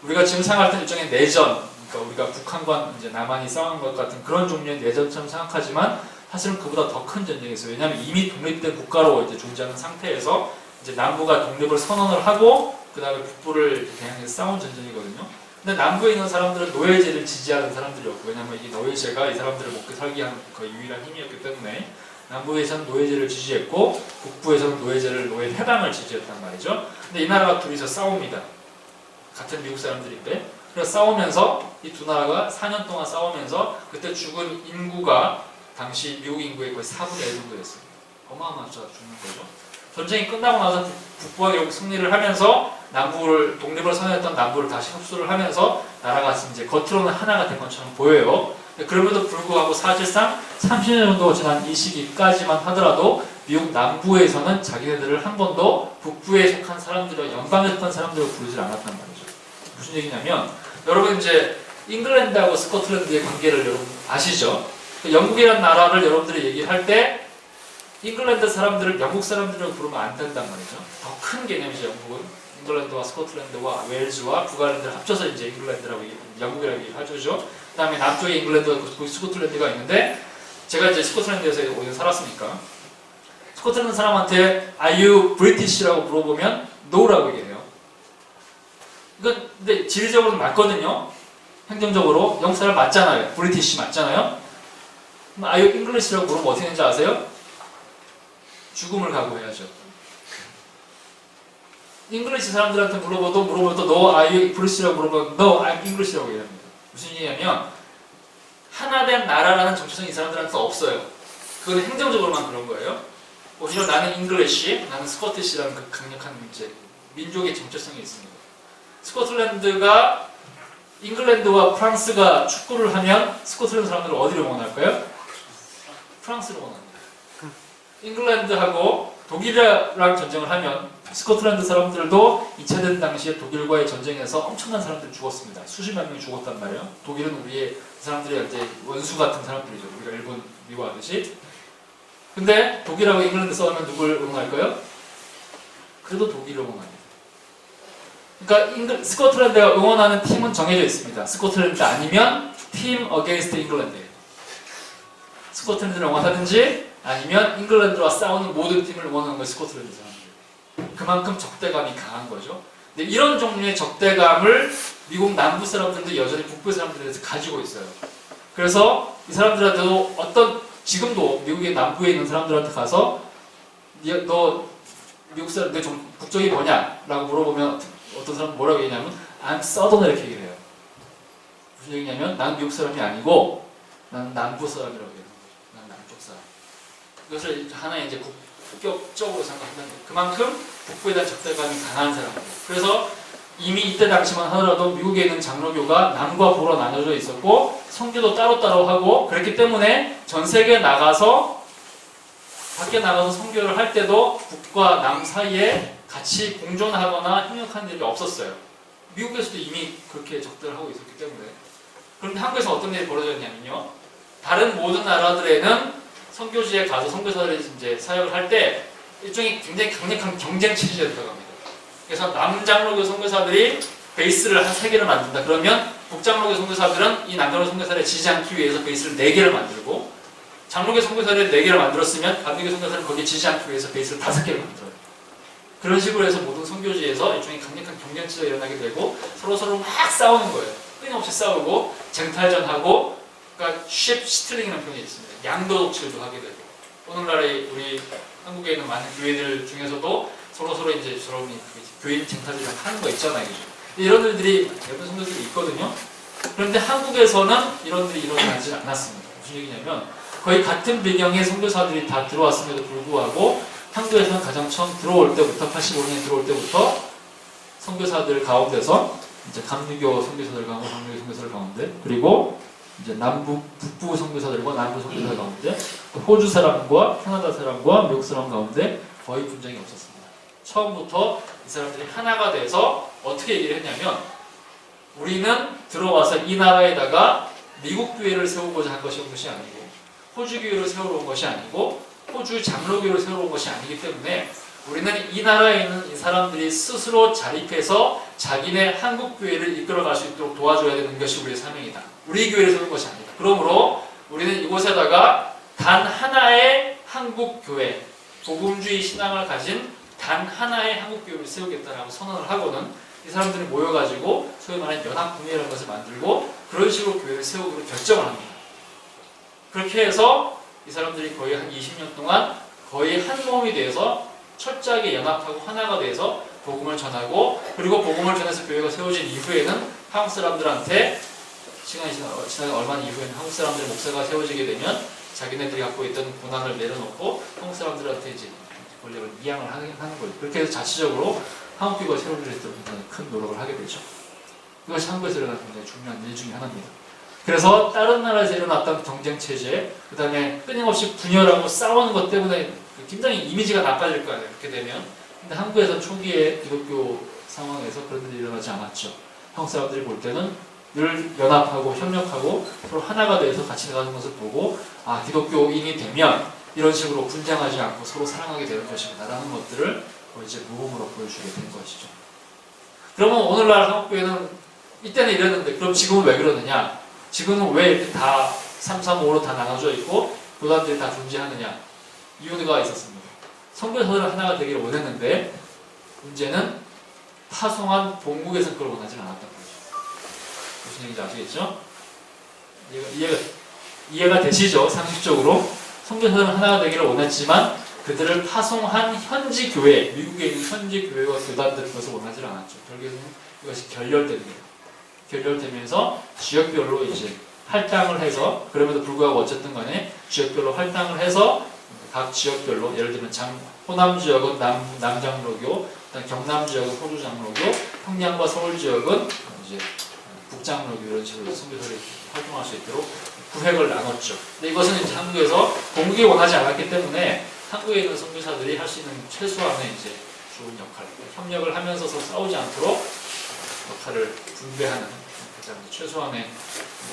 우리가 지금 생각할 때 일종의 내전, 그러니까 우리가 북한과 이제 남한이 싸우는 것 같은 그런 종류의 내전처럼 생각하지만 사실은 그보다 더 큰 전쟁이었어요. 왜냐하면 이미 독립된 국가로 이제 존재하는 상태에서 이제 남부가 독립을 선언을 하고 그 다음에 북부를 대항해서 싸운 전쟁이거든요. 근데 남부에 있는 사람들은 노예제를 지지하는 사람들이었고, 왜냐하면 이 노예제가 이 사람들을 먹고 살게 하는 거의 유일한 힘이었기 때문에 남부에서는 노예제를 지지했고 북부에서는 노예 해방을 지지했단 말이죠. 근데 이 나라가 둘이서 싸웁니다. 같은 미국 사람들인데. 그래서 싸우면서 이 두 나라가 4년 동안 싸우면서 그때 죽은 인구가 당시 미국 인구의 거의 4분의 1 정도 였습니다. 어마어마한 숫자가 죽는 거죠. 전쟁이 끝나고 나서 북부가 결국 승리를 하면서 남부를 독립을 선언했던 남부를 다시 흡수를 하면서 나라가 이제 겉으로는 하나가 된 것처럼 보여요. 그럼에도 불구하고 사실상 30년 정도 지난 이 시기까지만 하더라도 미국 남부에서는 자기네들을 한 번도 북부에 속한 사람들과 연방에 속한 사람들을 부르지 않았단 말이죠. 무슨 얘기냐면 여러분 이제 잉글랜드하고 스코틀랜드의 관계를 여러분 아시죠? 영국이라는 나라를 여러분들이 얘기할 때 잉글랜드 사람들을 영국 사람들이라고 부르면 안 된단 말이죠. 더 큰 개념이죠. 영국은 잉글랜드와 스코틀랜드와 웨일즈와 북아일랜드를 합쳐서 이제 잉글랜드라고 영국이라고 얘기하죠. 그 다음에 남쪽에 잉글랜드와 스코틀랜드가 있는데, 제가 이제 스코틀랜드에서 오래 살았으니까 스코틀랜드 사람한테 Are you British라고 물어보면 No라고 얘기해요. 근데 지리적으로는 맞거든요. 행정적으로 영국 사람 맞잖아요. 브리티시 맞잖아요. 그럼 Are you English라고 물어보면 어떻게 되는지 아세요? 죽음을 각오해야죠. 잉글리시 사람들한테 물어봐도 너 Are you British라고 물어보면 No, I'm English라고 얘기합니다. 무슨 얘기냐면 하나된 나라라는 정체성이 이 사람들한테 없어요. 그건 행정적으로만 그런 거예요. 오히려 나는 잉글리시, 나는 스코티시라는 그 강력한 이제 민족의 정체성이 있습니다. 스코틀랜드가 잉글랜드와 프랑스가 축구를 하면 스코틀랜드 사람들은 어디를 원할까요? 프랑스를 원합니다. 잉글랜드하고 독일이랑 전쟁을 하면 스코틀랜드 사람들도 2차 대전 당시에 독일과의 전쟁에서 엄청난 사람들이 죽었습니다. 수십만 명이 죽었단 말이에요. 독일은 우리의 사람들이 이제 원수 같은 사람들이죠. 우리가 일본, 미국 하듯이. 근데 독일하고 잉글랜드 싸우면 누굴 응원할까요? 그래도 독일을 응원합니다. 그러니까 스코틀랜드가 응원하는 팀은 정해져 있습니다. 스코틀랜드 아니면 팀 어게인스트 잉글랜드예요. 스코틀랜드를 응원하든지 아니면 잉글랜드와 싸우는 모든 팀을 응원하는 것이 스코틀랜드 사람들. 그만큼 적대감이 강한 거죠. 근데 이런 종류의 적대감을 미국 남부 사람들도 여전히 북부 사람들에서 가지고 있어요. 그래서 이 사람들한테도 지금도 미국의 남부에 있는 사람들한테 가서 너 미국 사람 내 국적이 뭐냐? 라고 물어보면 어떤 사람은 뭐라고 얘기냐면 I'm Southern 이렇게 얘기를 해요. 무슨 얘기냐면 난 미국 사람이 아니고 난 남부 사람이라고 얘기해요. 난 남쪽 사람. 이것을 하나의 이제 국격적으로 생각하면 그만큼 북부에 대한 적대감이 강한 사람들. 그래서 이미 이때 당시만 하더라도 미국에 있는 장로교가 남과 북으로 나눠져 있었고 선교도 따로따로 하고, 그랬기 때문에 전 세계에 나가서 밖에 나가서 선교를 할 때도 북과 남 사이에 같이 공존하거나 협력하는 일이 없었어요. 미국에서도 이미 그렇게 적대를 하고 있었기 때문에. 그런데 한국에서 어떤 일이 벌어졌냐면요, 다른 모든 나라들에는 선교지에 가서 선교사들이 이제 사역을 할 때 일종의 굉장히 강력한 경쟁 체제에 들어갑니다. 그래서 남장로교 선교사들이 베이스를 한 3개를 만든다. 그러면 북장로교 선교사들은 이 남장로교 선교사를 지지 않기 위해서 베이스를 4개를 만들고, 장로교 선교사를 4개를 만들었으면 감리교 선교사는 거기에 지지 않기 위해서 베이스를 5개를 만들어요. 그런 식으로 해서 모든 선교지에서 일종의 강력한 경쟁 체제가 일어나게 되고 서로 막 싸우는 거예요. 끊임없이 싸우고 쟁탈전하고 그러니까 스틸링이라는 표현이 있습니다. 양도 독실도 하게 되고 오늘날의 우리 한국에 있는 많은 교회들 중에서도 서로 이제 저런 교인 쟁탈들이랑 하는 거 있잖아요. 이런 일들이 예쁜 성도들이 있거든요. 그런데 한국에서는 이런 일이 일어나지 않았습니다. 무슨 얘기냐면 거의 같은 배경의 선교사들이 다 들어왔음에도 불구하고 한국에서는 가장 처음 들어올 때부터 85년에 들어올 때부터 선교사들 가운데서 이제 감리교 선교사들 가운데, 감리교 선교사들 가운데, 그리고 이제 북부 선교사들과 남부 선교사들 가운데, 호주 사람과 캐나다 사람과 미국 사람 가운데 거의 분쟁이 없었습니다. 처음부터 이 사람들이 하나가 돼서 어떻게 얘기를 했냐면 우리는 들어와서 이 나라에다가 미국 교회를 세우고자 한 것이 아니고 호주 교회를 세우러 온 것이 아니고 호주 장로교를 세우러 온 것이 아니기 때문에 우리는 이 나라에 있는 이 사람들이 스스로 자립해서 자기네 한국 교회를 이끌어갈 수 있도록 도와줘야 되는 것이 우리의 사명이다. 우리 교회를 세우는 것이 아니다. 그러므로 우리는 이곳에다가 단 하나의 한국 교회, 복음주의 신앙을 가진 단 하나의 한국 교회를 세우겠다라고 선언을 하고는 이 사람들이 모여가지고 소위 말하는 연합국회라는 것을 만들고 그런 식으로 교회를 세우기로 결정을 합니다. 그렇게 해서 이 사람들이 거의 한 20년 동안 거의 한 몸이 돼서 철저하게 연합하고 하나가 돼서 복음을 전하고 그리고 복음을 전해서 교회가 세워진 이후에는 한국 사람들한테 시간이 지나가 얼마 이후에는 한국 사람들의 목사가 세워지게 되면 자기네들이 갖고 있던 고난을 내려놓고 한국 사람들한테 이제 권력을 이양을 하는 거예요. 그렇게 해서 자체적으로 한국 교회가 세워질 수 있도록 큰 노력을 하게 되죠. 이것이 한국에서 일어난 굉장히 중요한 일 중에 하나입니다. 그래서 다른 나라에서 일어났던 경쟁 체제, 그 다음에 끊임없이 분열하고 싸우는 것 때문에 굉장히 이미지가 나빠질 거예요. 그렇게 되면. 근데 한국에서 초기에 기독교 상황에서 그런 일이 일어나지 않았죠. 한국 사람들이 볼 때는 늘 연합하고 협력하고 서로 하나가 돼서 같이 나가는 것을 보고 아 기독교인이 되면 이런 식으로 분쟁하지 않고 서로 사랑하게 되는 것이구나라는 것들을 이제 모범으로 보여주게 된 것이죠. 그러면 오늘날 한국교회는 이때는 이랬는데 그럼 지금은 왜 그러느냐? 지금은 왜 이렇게 다 335로 다 나눠져 있고 교단들이 다 존재하느냐? 이유가 있었습니다. 선교사들은 하나가 되기를 원했는데 문제는 파송한 본국에서는 그걸 원하지 않았던 거죠. 무슨 얘기인지 아시겠죠? 이해가 되시죠? 상식적으로 선교사들은 하나가 되기를 원했지만 그들을 파송한 현지 교회, 미국에 있는 현지 교회와 교단들은 그것을 원하지 않았죠. 결국에는 이것이 결렬되면서 지역별로 이제 할당을 해서 그럼에도 불구하고 어쨌든 간에 지역별로 할당을 해서 각 지역별로 예를 들면 호남 지역은 남장로교, 경남 지역은 호주 장로교, 평양과 서울 지역은 이제 북장로교 이런 식으로 선교사들이 활동할 수 있도록 구획을 나눴죠. 근데 이것은 이제 한국에서 본국이 원하지 않았기 때문에 한국에 있는 선교사들이 할 수 있는 최소한의 이제 좋은 역할, 협력을 하면서 싸우지 않도록 역할을 분배하는 가장 최소한의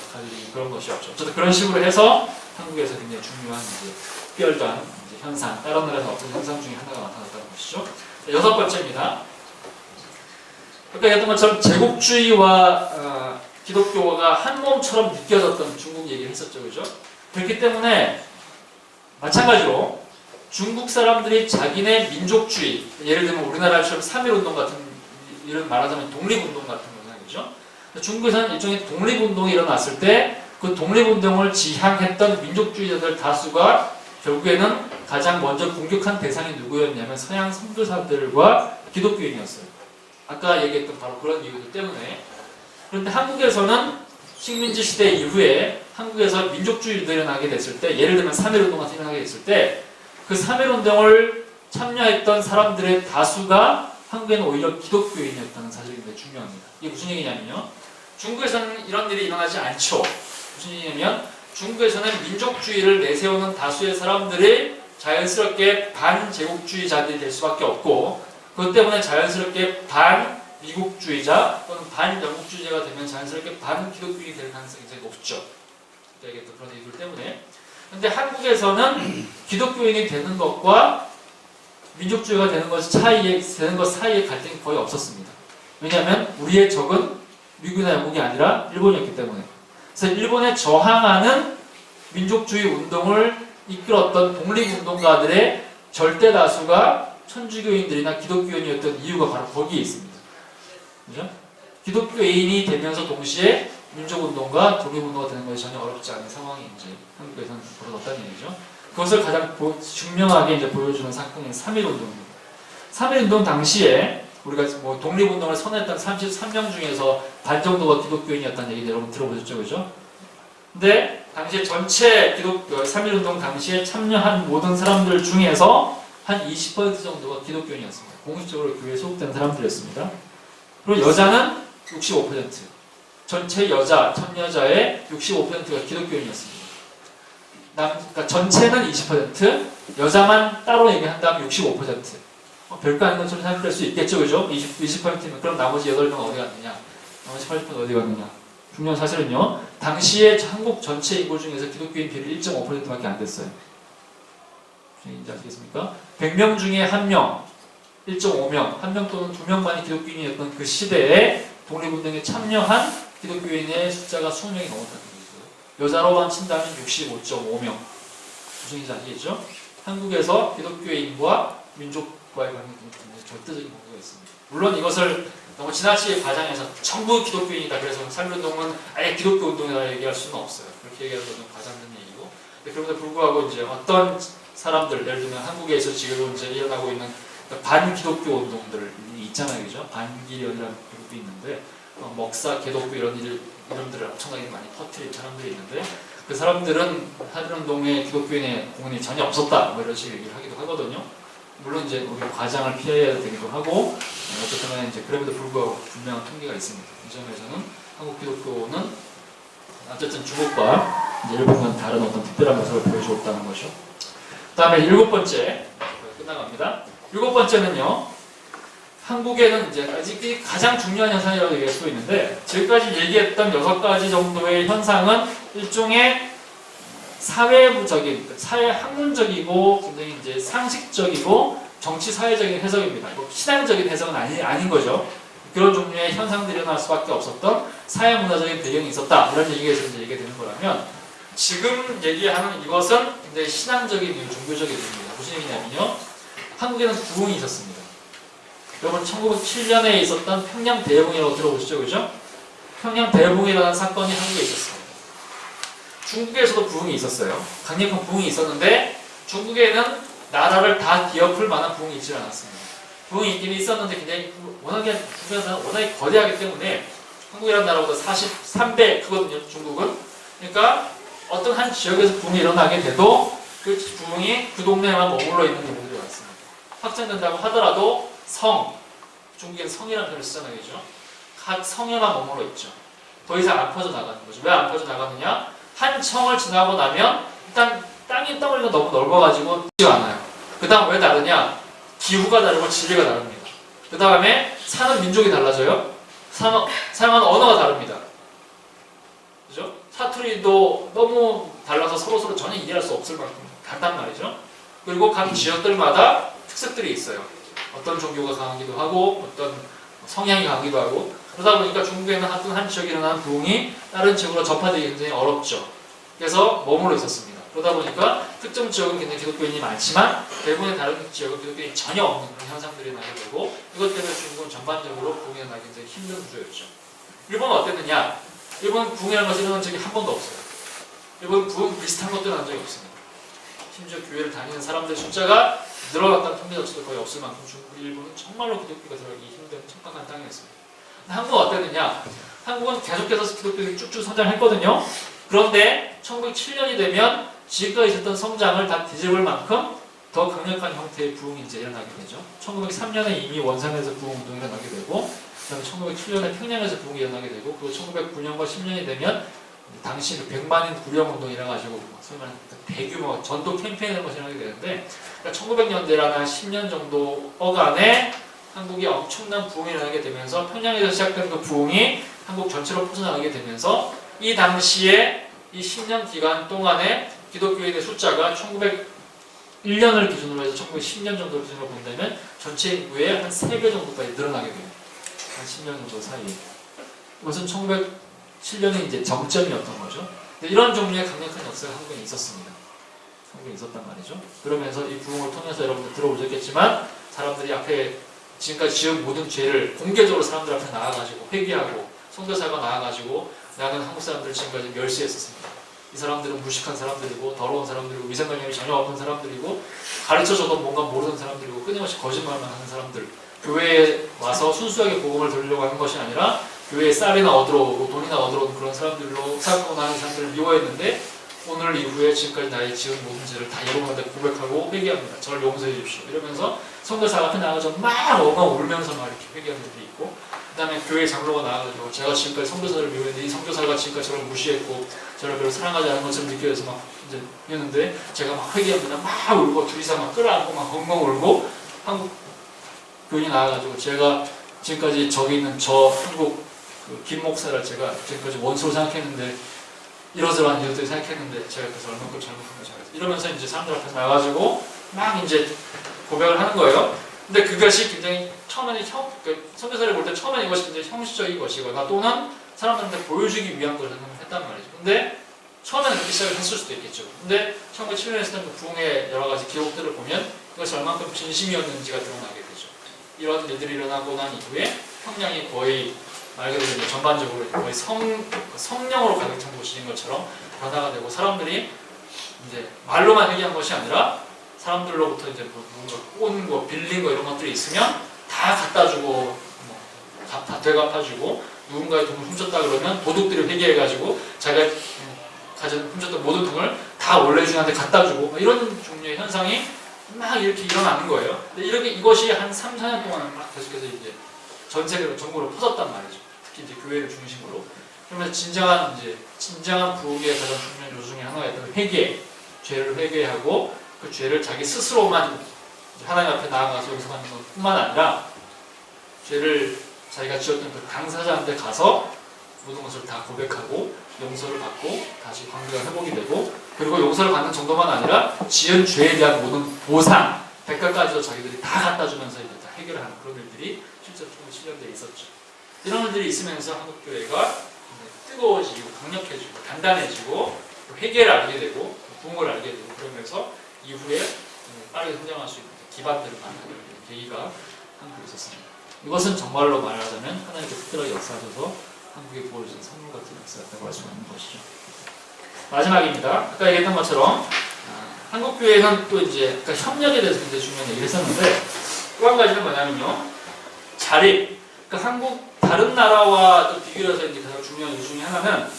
역할이 그런 것이었죠. 어쨌든 그런 식으로 해서 한국에서 굉장히 중요한 이제 특별한 이제 현상, 다른 나라에서 어떤 현상 중에 하나가 나타났다는 것이죠. 여섯 번째입니다. 아까 했던 것처럼 제국주의와 기독교가 한 몸처럼 느껴졌던 중국 얘기를 했었죠, 그죠? 그렇기 때문에 마찬가지로 중국 사람들이 자기네 민족주의, 예를 들면 우리나라처럼 3.1운동 같은 이런 말하자면 독립운동 같은 거잖아요, 그죠? 중국에서는 일종의 독립운동이 일어났을 때 그 독립운동을 지향했던 민족주의자들 다수가 결국에는 가장 먼저 공격한 대상이 누구였냐면 서양 선교사들과 기독교인이었어요. 아까 얘기했던 바로 그런 이유들 때문에. 그런데 한국에서는 식민지 시대 이후에 한국에서 민족주의를 일어나게 됐을 때, 예를 들면 3.1운동 같은 일어나게 됐을 때 그 3.1운동을 참여했던 사람들의 다수가 한국에는 오히려 기독교인이었다는 사실이 굉장히 중요합니다. 이게 무슨 얘기냐면요. 중국에서는 이런 일이 일어나지 않죠. 무슨 얘기냐면 중국에서는 민족주의를 내세우는 다수의 사람들이 자연스럽게 반제국주의자들이 될 수밖에 없고 그것 때문에 자연스럽게 반미국주의자 또는 반영국주의자가 되면 자연스럽게 반기독교인이 될 가능성이 굉장히 높죠. 그런 이유들 때문에. 근데 한국에서는 기독교인이 되는 것과 민족주의가 되는 것 사이에 갈등이 거의 없었습니다. 왜냐하면 우리의 적은 미국이나 영국이 아니라 일본이었기 때문에. 그래서 일본에 저항하는 민족주의 운동을 이끌었던 독립운동가들의 절대 다수가 천주교인들이나 기독교인이었던 이유가 바로 거기에 있습니다. 그죠? 기독교인이 되면서 동시에 민족운동과 독립운동가 되는 것이 전혀 어렵지 않은 상황이 이제 한국에서는 벌어졌다는 얘기죠. 그것을 가장 중명하게 이제 보여주는 사건이 3.1운동입니다. 3.1운동 당시에 우리가 뭐 독립운동을 선언했던 33명 중에서 반 정도가 기독교인이었다는 얘기 여러분 들어보셨죠, 그죠? 근데 당시에 전체 3.1운동 당시에 참여한 모든 사람들 중에서 한 20% 정도가 기독교인이었습니다. 공식적으로 교회에 소속된 사람들이었습니다. 그리고 여자는 65%, 전체 여자, 참여자의 65%가 기독교인이었습니다. 그러니까 전체는 20%, 여자만 따로 얘기한다면 65%. 별거 아닌 것처럼 생각할 수 있겠죠, 그죠? 20%면 그럼 나머지 8명 어디 갔느냐? 나머지 80% 어디 갔느냐? 중요한 사실은요, 당시에 한국 전체 인구 중에서 기독교인 비율이 1.5%밖에 안 됐어요. 무슨 얘기인지 아시겠습니까? 100명 중에 1명, 1.5명, 1명 또는 2명만이 기독교인이었던 그 시대에 독립운동에 참여한 기독교인의 숫자가 20명이 넘었다는 거죠. 여자로만 친다면 65.5명. 무슨 얘기인지 아시겠죠? 한국에서 기독교인과 민족과의 관계는 절대적인 관계가 있습니다. 물론 이것을 너무 지나치게 과장해서 전부 기독교인이다, 그래서 3.1운동은 아예 기독교 운동이라 얘기할 수는 없어요. 그렇게 얘기하는 건 과장된 얘기고. 그럼에도 불구하고 이제 어떤 사람들, 예를 들면 한국에서 지금 이제 일어나고 있는 반기독교 운동들 있잖아요, 그죠? 반기련이라는 그룹이 있는데 먹사, 개독교 이런 이름들을 엄청나게 많이 퍼뜨린 사람들이 있는데 그 사람들은 3.1운동에 기독교인의 공헌이 전혀 없었다, 뭐 이런 식의 얘기를 하기도 하거든요. 물론 이제 우리 과장을 피해야 되기도 하고 어쨌든 간에 이제 그럼에도 불구하고 분명한 통계가 있습니다. 이 점에서는 한국 기독교는 어쨌든 중국과 이제 일본과는 다른 어떤 특별한 모습을 보여주었다는 거죠. 그 다음에 7번째 끝나갑니다. 7번째는요, 한국에는 이제 아직 가장 중요한 현상이라고 얘기할 수 있는데, 지금까지 얘기했던 6가지 정도의 현상은 일종의 사회부적인, 사회 학문적이고 굉장히 이제 상식적이고 정치 사회적인 해석입니다. 신앙적인 해석은 아닌 거죠. 그런 종류의 현상들이 일어날 수밖에 없었던 사회 문화적인 배경이 있었다, 이런 얘기에서 이제 얘기가 되는 거라면, 지금 얘기하는 이것은 굉장히 신앙적인 이유, 종교적인 이유입니다. 무슨 얘기냐면요, 한국에는 부흥이 있었습니다. 여러분 1907년에 있었던 평양 대붕이라고 들어보시죠, 그죠? 평양 대붕이라는 사건이 한국에 있었습니다. 중국에서도 부흥이 있었어요. 강력한 부흥이 있었는데 중국에는 나라를 다 뒤엎을 만한 부흥이 있지 않았습니다. 부흥이 있긴 있었는데 굉장히 워낙에 거대하기 때문에 한국이라는 나라보다 43배 크거든요, 중국은. 그러니까 어떤 한 지역에서 부흥이 일어나게 돼도 그 부흥이 그 동네에만 머물러 있는 경우들이 많습니다. 확장된다고 하더라도 중국에는 성이라는 표현을 쓰잖아요, 그죠? 각 성에만 머물러 있죠. 더 이상 안 퍼져나가는 거죠. 왜 안 퍼져나가느냐? 한 청을 지나고 나면 일단 땅이 덩어리가 너무 넓어가지고 쉽지가 않아요. 그 다음 왜 다르냐? 기후가 다르고 지리가 다릅니다. 그 다음에 사는 민족이 달라져요. 사용하는 언어가 다릅니다. 그죠? 사투리도 너무 달라서 서로 전혀 이해할 수 없을 만큼 같단 말이죠. 그리고 각 지역들마다 특색들이 있어요. 어떤 종교가 강하기도 하고 어떤 성향이 강하기도 하고, 그러다 보니까 중국에는 한 지역에 일어나는 부흥이 다른 지역으로 전파되기 굉장히 어렵죠. 그래서 머물러 있었습니다. 그러다 보니까 특정 지역은 굉장히 기독교인이 많지만 대부분의 다른 지역은 기독교인이 전혀 없는 그런 현상들이 나게 되고, 이것 때문에 중국은 전반적으로 부흥이 일어나기 굉장히 힘든 구조였죠. 일본은 어땠느냐? 일본은 부흥이라는 것이 일어난 적이 한 번도 없어요. 일본은 부흥 비슷한 것도 난 적이 없습니다. 심지어 교회를 다니는 사람들의 숫자가 늘어났다는 통계 자체도 거의 없을 만큼 중국, 일본은 정말로 기독교가 들어가기 힘든 척박한 땅이었습니다. 한국은 어땠느냐? 한국은 계속해서 기독교가 쭉쭉 성장했거든요. 그런데 1907년이 되면 지금까지 있었던 성장을 다 뒤집을 만큼 더 강력한 형태의 부흥이 이제 일어나게 되죠. 1903년에 이미 원산에서 부흥운동이 일어나게 되고, 그 다음에 1907년에 평양에서 부흥이 일어나게 되고, 그리고 1909년과 10년이 되면 당시 100만인 구령운동이라 가지고 소위 말하는 대규모 전도 캠페인을 일어나게 되는데, 그러니까 1900년대라는 한 10년 정도 어간에 한국이 엄청난 부흥이 일어나게 되면서 평양에서 시작된 그 부흥이 한국 전체로 퍼져나가게 되면서 이 당시에 이 10년 기간 동안에 기독교인의 숫자가 1901년을 기준으로 해서 1910년 정도를 기준으로 본다면 전체 인구의 한 3배 정도까지 늘어나게 돼요. 한 10년 정도 사이에. 이것은 1907년이 이제 정점이었던 거죠. 이런 종류의 강력한 역사가 한국에 있었습니다. 한국에 있었단 말이죠. 그러면서 이 부흥을 통해서 여러분들 들어보셨겠지만, 사람들이 앞에 지금까지 지은 모든 죄를 공개적으로 사람들 앞에 나와가지고 회개하고, 선교사가 나와가지고 나는 한국 사람들을 지금까지 멸시했었습니다. 이 사람들은 무식한 사람들이고 더러운 사람들이고 위생관념이 전혀 없는 사람들이고 가르쳐줘도 뭔가 모르는 사람들이고 끊임없이 거짓말만 하는 사람들, 교회에 와서 순수하게 복음을 들으려고 하는 것이 아니라 교회에 쌀이나 얻으러 오고 돈이나 얻으러 오는 그런 사람들로 생각하고 나는 사람들을 미워했는데 오늘 이후에 지금까지 나의 지은 모든 죄를 다 여러분한테 고백하고 회개합니다. 저를 용서해 주십시오. 이러면서 선교사 앞에 나가서 막 엉엉 울면서 막 이렇게 회개하는 분들이 있고, 그 다음에 교회 장로가 나와가지고 제가 지금까지 선교사를 미워했는데 이 선교사가 지금까지 저를 무시했고 저를 별로 사랑하지 않은 것처럼 느껴져서 막 이제 했는데 제가 막 회개합니다. 막 울고 둘이서 막 끌어안고 막 엉엉 울고 한국 교인이 나와가지고 제가 지금까지 저기 있는 저 한국 김 목사를 제가 지금까지 원수로 생각했는데 이러저러한 이유들 생각했는데 제가 그래서 얼마큼 잘못한 거죠. 이러면서 이제 사람들 앞에 나가지고 막 이제 고백을 하는 거예요. 근데 그것이 굉장히 처음에는 선교사를 볼 때 처음에는 이것이 굉장히 형식적인 것이거나 또는 사람들한테 보여주기 위한 것을 했단 말이죠. 근데 처음에는 그렇게 시작을 했을 수도 있겠죠. 근데 1907년에 쓰던 그 부흥의 여러 가지 기록들을 보면 그것이 얼만큼 진심이었는지가 드러나게 되죠. 이런 일들이 일어나고 난 이후에 평양이 거의 말 그대로 이제 전반적으로 거의 성령으로 가득 찬 곳인 것처럼 변화가 되고 사람들이 이제 말로만 얘기한 것이 아니라 사람들로부터 이제 뭔가 꼰 거, 빌린 거 이런 것들이 있으면 다 갖다 주고 다 되갚아주고 누군가의 돈을 훔쳤다 그러면 도둑들이 회개해가지고 자기가 가진 훔쳤던 모든 돈을 다 원래 주인한테 갖다 주고 이런 종류의 현상이 막 이렇게 일어나는 거예요. 근데 이렇게 이것이 한 3, 4년 동안 막 계속해서 이제 전 세계로 전국으로 퍼졌단 말이죠. 특히 이제 교회를 중심으로. 그러면서 진정한 부흥의 가장 중요한 요소 중에 하나가 회개, 죄를 회개하고 그 죄를 자기 스스로만 하나님 앞에 나아가서 용서하는 것뿐만 아니라 죄를 자기가 지었던 그 당사자한테 가서 모든 것을 다 고백하고 용서를 받고 다시 관계가 회복이 되고 그리고 용서를 받는 정도만 아니라 지은 죄에 대한 모든 보상, 대가까지도 자기들이 다 갖다 주면서 이제 다 해결하는 그런 일들이 실제로 17년대에 있었죠. 이런 일들이 있으면서 한국교회가 뜨거워지고 강력해지고 단단해지고 회개를 알게 되고 부흥을 알게 되고 그러면서 이후에 빠르게 성장할 수 있는 기반들을 마련하는 계기가 한국에 있었습니다. 이것은 정말로 말하자면 하나님께 특별하게 역사하셔서 한국에 보여주신 선물 같은 역사였다고 할 수 있는 것이죠. 마지막입니다. 아까 얘기했던 것처럼 한국교회는 또 이제 협력에 대해서 굉장히 중요한 얘기를 했었는데 또 한 가지는 뭐냐면요. 자립. 그러니까 한국 다른 나라와 또 비교해서 이제 가장 중요한 이유 중에 하나는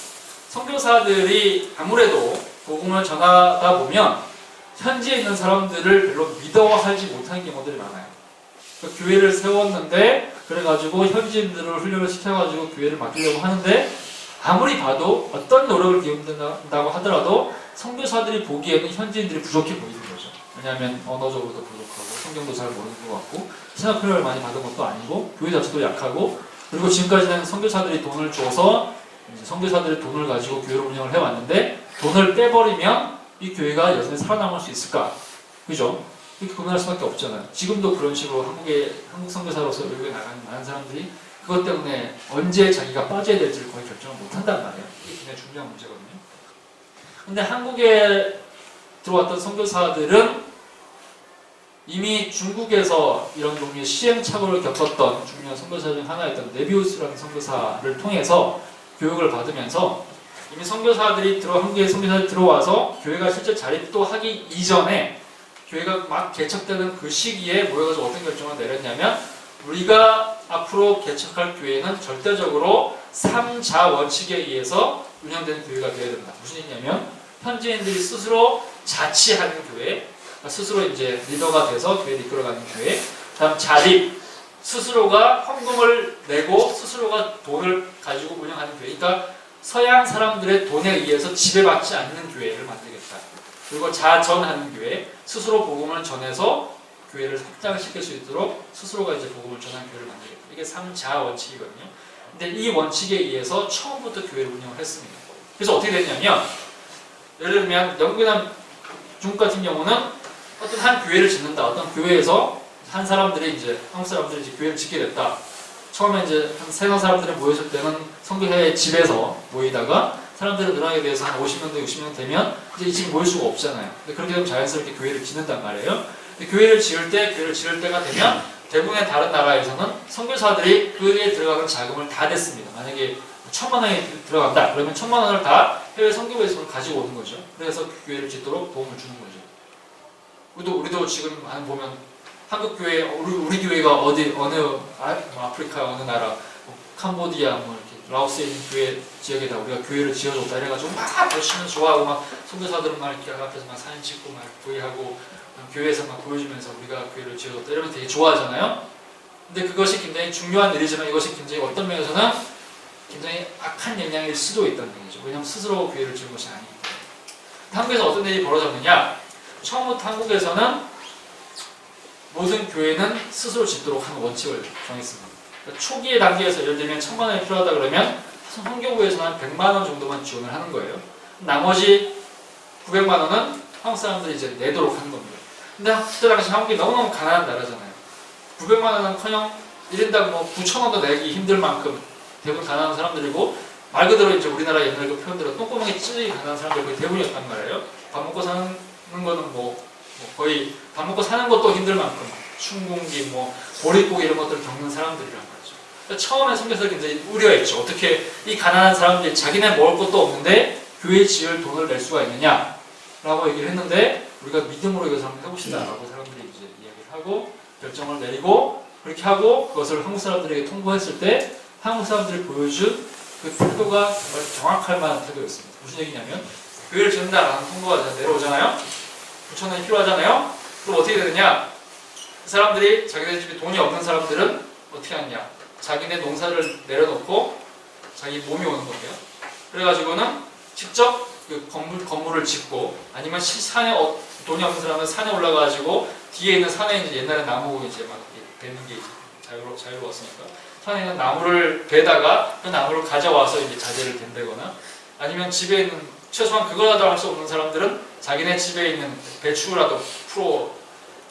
선교사들이 아무래도 복음을 전하다 보면 현지에 있는 사람들을 별로 믿어하지 못하는 경우들이 많아요. 그러니까 교회를 세웠는데 그래가지고 현지인들을 훈련을 시켜가지고 교회를 맡기려고 하는데 아무리 봐도 어떤 노력을 기울인다고 하더라도 선교사들이 보기에는 현지인들이 부족해 보이는 거죠. 왜냐하면 언어적으로도 부족하고 성경도 잘 모르는 것 같고 신학 훈련을 많이 받은 것도 아니고 교회 자체도 약하고 그리고 지금까지는 선교사들이 돈을 줘서 선교사들이 돈을 가지고 교회를 운영을 해왔는데 돈을 빼버리면 이 교회가 여전히 살아남을 수 있을까? 그죠? 이렇게 고민할 수밖에 없잖아요. 지금도 그런 식으로 한국 선교사로서 외국에 나가는 많은 사람들이 그것 때문에 언제 자기가 빠져야 될지를 거의 결정을 못한단 말이에요. 이게 굉장히 중요한 문제거든요. 근데 한국에 들어왔던 선교사들은 이미 중국에서 이런 종류의 시행착오를 겪었던 중요한 선교사 중 하나였던 네비우스라는 선교사를 통해서 교육을 받으면서 이미 한국에 선교사들이 들어와서 교회가 실제 자립도 하기 이전에 교회가 막 개척되는 그 시기에 모여가지고 어떤 결정을 내렸냐면 우리가 앞으로 개척할 교회는 절대적으로 3자 원칙에 의해서 운영되는 교회가 되어야 된다. 무슨 얘기냐면 현지인들이 스스로 자치하는 교회, 스스로 이제 리더가 돼서 교회를 이끌어가는 교회, 다음 자립, 스스로가 헌금을 내고 스스로가 돈을 가지고 운영하는 교회. 그러니까 서양 사람들의 돈에 의해서 지배받지 않는 교회를 만들겠다. 그리고 자전하는 교회, 스스로 복음을 전해서 교회를 확장시킬 수 있도록 스스로가 이제 복음을 전하는 교회를 만들겠다. 이게 3자 원칙이거든요. 근데 이 원칙에 의해서 처음부터 교회를 운영을 했습니다. 그래서 어떻게 됐냐면 예를 들면 영국이나 중국 같은 경우는 어떤 한 교회를 짓는다. 어떤 교회에서 한 사람들이 이제 한국 사람들이 이제 교회를 짓게 됐다. 처음에 이제 한 세상 사람들이 모였을 때는 선교회 집에서 모이다가 사람들은 늘어나게 돼서 한 50명, 60명 되면 이제 이 집에 모일 수가 없잖아요. 근데 그렇게 되면 자연스럽게 교회를 짓는단 말이에요. 근데 교회를 지을 때가 되면 대부분의 다른 나라에서는 선교사들이 그에 들어가는 자금을 다 냈습니다. 만약에 1,000만 원이 들어간다. 그러면 1,000만 원을 다 해외 선교부에서 돈을 가지고 오는 거죠. 그래서 교회를 짓도록 도움을 주는 거죠. 우리도 지금 보면 한국 교회, 우리 교회가 어느 아프리카 어느 나라, 캄보디아 이렇게 라오스에 있는 교회 지역에다 우리가 교회를 지어줬다 이래가지고 막 열심히 좋아하고 막 선교사들은 막 이렇게 앞에서 막 사진 찍고 막 부의하고 교회에서 막 보여주면서 우리가 교회를 지어줬다 이러면 되게 좋아하잖아요. 근데 그것이 굉장히 중요한 일이지만 이것이 굉장히 어떤 면에서는 굉장히 악한 영향일 수도 있다는 얘기죠. 왜냐하면 스스로 교회를 지은 것이 아니기 때문에. 한국에서 어떤 일이 벌어졌느냐? 처음부터 한국에서는 모든 교회는 스스로 짓도록 하는 원칙을 정했습니다. 그러니까 초기의 단계에서 예를 들면 1,000만 원이 필요하다 그러면 선교부에서는 한 100만 원 정도만 지원을 하는 거예요. 나머지 900만 원은 한국 사람들이 이제 내도록 하는 겁니다. 근데 그때 당시 한국이 너무너무 가난한 나라잖아요. 900만 원은커녕 1인당 9,000원도 내기 힘들 만큼 대부분 가난한 사람들이고 말 그대로 이제 우리나라 옛날 그 표현대로 똥구멍에 찌르게 가난한 사람들이 거의 대부분이었단 말이에요. 밥 먹고 사는 거는 거의 밥 먹고 사는 것도 힘들 만큼 춘공기, 보릿고기 이런 것들을 겪는 사람들이란 말이죠. 그러니까 처음에 선교사들이 굉장히 우려했죠. 어떻게 이 가난한 사람들이 자기네 먹을 것도 없는데 교회 지을 돈을 낼 수가 있느냐라고 얘기를 했는데 우리가 믿음으로 이것을 한번 해봅시다라고 사람들이 이제 이야기를 하고 결정을 내리고 그렇게 하고 그것을 한국 사람들에게 통보했을 때 한국 사람들이 보여준 그 태도가 정말 정확할 만한 태도였습니다. 무슨 얘기냐면 교회를 짓는다라는 통보가 내려오잖아요. 9,000원이 필요하잖아요. 그럼 어떻게 되느냐? 그 사람들이 자기네 집에 돈이 없는 사람들은 어떻게 하느냐? 자기네 농사를 내려놓고 자기 몸이 오는 건데요. 그래가지고는 직접 그 건물을 짓고 아니면 산에 돈이 없는 사람은 산에 올라가가지고 뒤에 있는 산에 이제 옛날에 나무 이제 막 베는 게 자유로웠으니까 산에 있는 나무를 베다가 그 나무를 가져와서 이제 자재를 댄다거나 아니면 집에 있는 최소한 그거라도 할 수 없는 사람들은 자기네 집에 있는 배추라도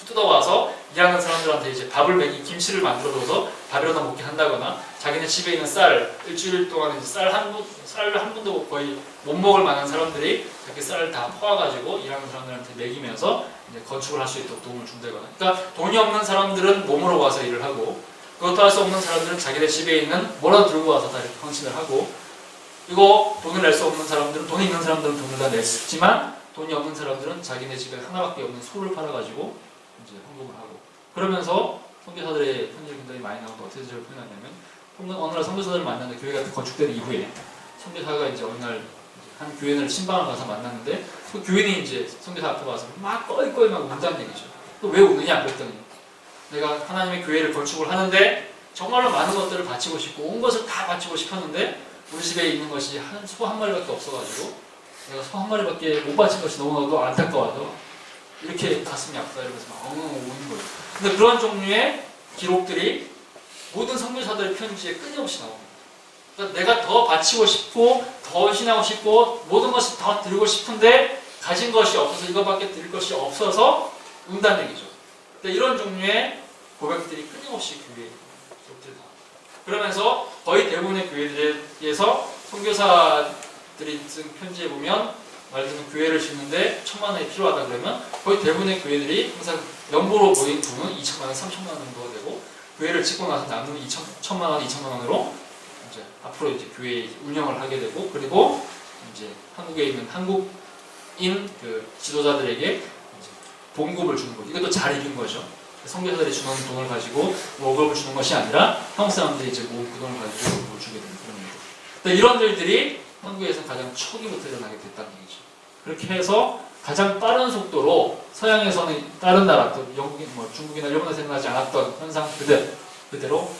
뜯어와서 일하는 사람들한테 이제 밥을 김치를 만들어줘서 밥이라도 먹게 한다거나 자기네 집에 있는 쌀 일주일 동안 이제 쌀 한 분도 거의 못 먹을 만한 사람들이 이렇게 쌀을 다 퍼와가지고 일하는 사람들한테 먹이면서 이제 건축을 할 수 있도록 도움을 준다거나. 그러니까 돈이 없는 사람들은 몸으로 와서 일을 하고 그것도 할 수 없는 사람들은 자기네 집에 있는 뭐라도 들고 와서 다 이렇게 헌신을 하고 이거 돈을 낼 수 없는 사람들은 돈이 있는 사람들은 돈을 다 냈지만 돈이 없는 사람들은 자기네 집에 하나밖에 없는 소를 팔아가지고 이제 헌금을 하고 그러면서 선교사들의 편지를 굉장히 많이 나오는데 어떻게 표현하냐면 어느 날 선교사들을 만났는데 교회가 건축된 이후에 선교사가 이제 어느 날 한 교인을 신방을 가서 만났는데 그 교인이 이제 선교사 앞에 와서 막 껄껄 막 운다는 얘기죠. 또 왜 우느냐 그랬더니 내가 하나님의 교회를 건축을 하는데 정말로 많은 것들을 바치고 싶고 온 것을 다 바치고 싶었는데 우리 집에 있는 것이 소 한 마리밖에 없어가지고 내가 소 한 마리밖에 못 바친 것이 너무나도 안타까워서 이렇게 가슴이 아프다 이러면서 막 엉엉 우는 거예요. 근데 그런 종류의 기록들이 모든 선교사들의 편지에 끊임없이 나옵니다. 그러니까 내가 더 바치고 싶고 더 헌신하고 싶고 모든 것을 더 드리고 싶은데 가진 것이 없어서 이것밖에 드릴 것이 없어서 운다는 얘기죠. 그러니까 이런 종류의 고백들이 끊임없이 교회에 기록들이 나옵니다. 그러면서 거의 대부분의 교회들에서 선교사들이 쓴 편지에 보면 말을 들면 교회를 짓는데 1,000만 원이 필요하다 그러면 거의 대부분의 교회들이 항상 연보로 모인 돈은 2,000만 원, 3,000만 원 정도가 되고 교회를 짓고 나서 남는 1,000만 원, 2,000만 원으로 이제 앞으로 이제 교회 운영을 하게 되고 그리고 이제 한국에 있는 한국인 그 지도자들에게 이제 봉급을 주는 거죠. 이것도 잘 이긴 거죠. 선교사들이 주는 돈을 가지고 월급을 주는 것이 아니라 한국 사람들이 이제 모은 그 돈을 가지고 월급을 주게 되는 그런 일들. 근데 이런 일들이 한국에서 가장 초기부터 일어나게 됐다는 얘기죠. 그렇게 해서 가장 빠른 속도로 서양에서는 다른 나라, 또 영국인, 중국이나 일본에서 일어나지 않았던 현상 그대로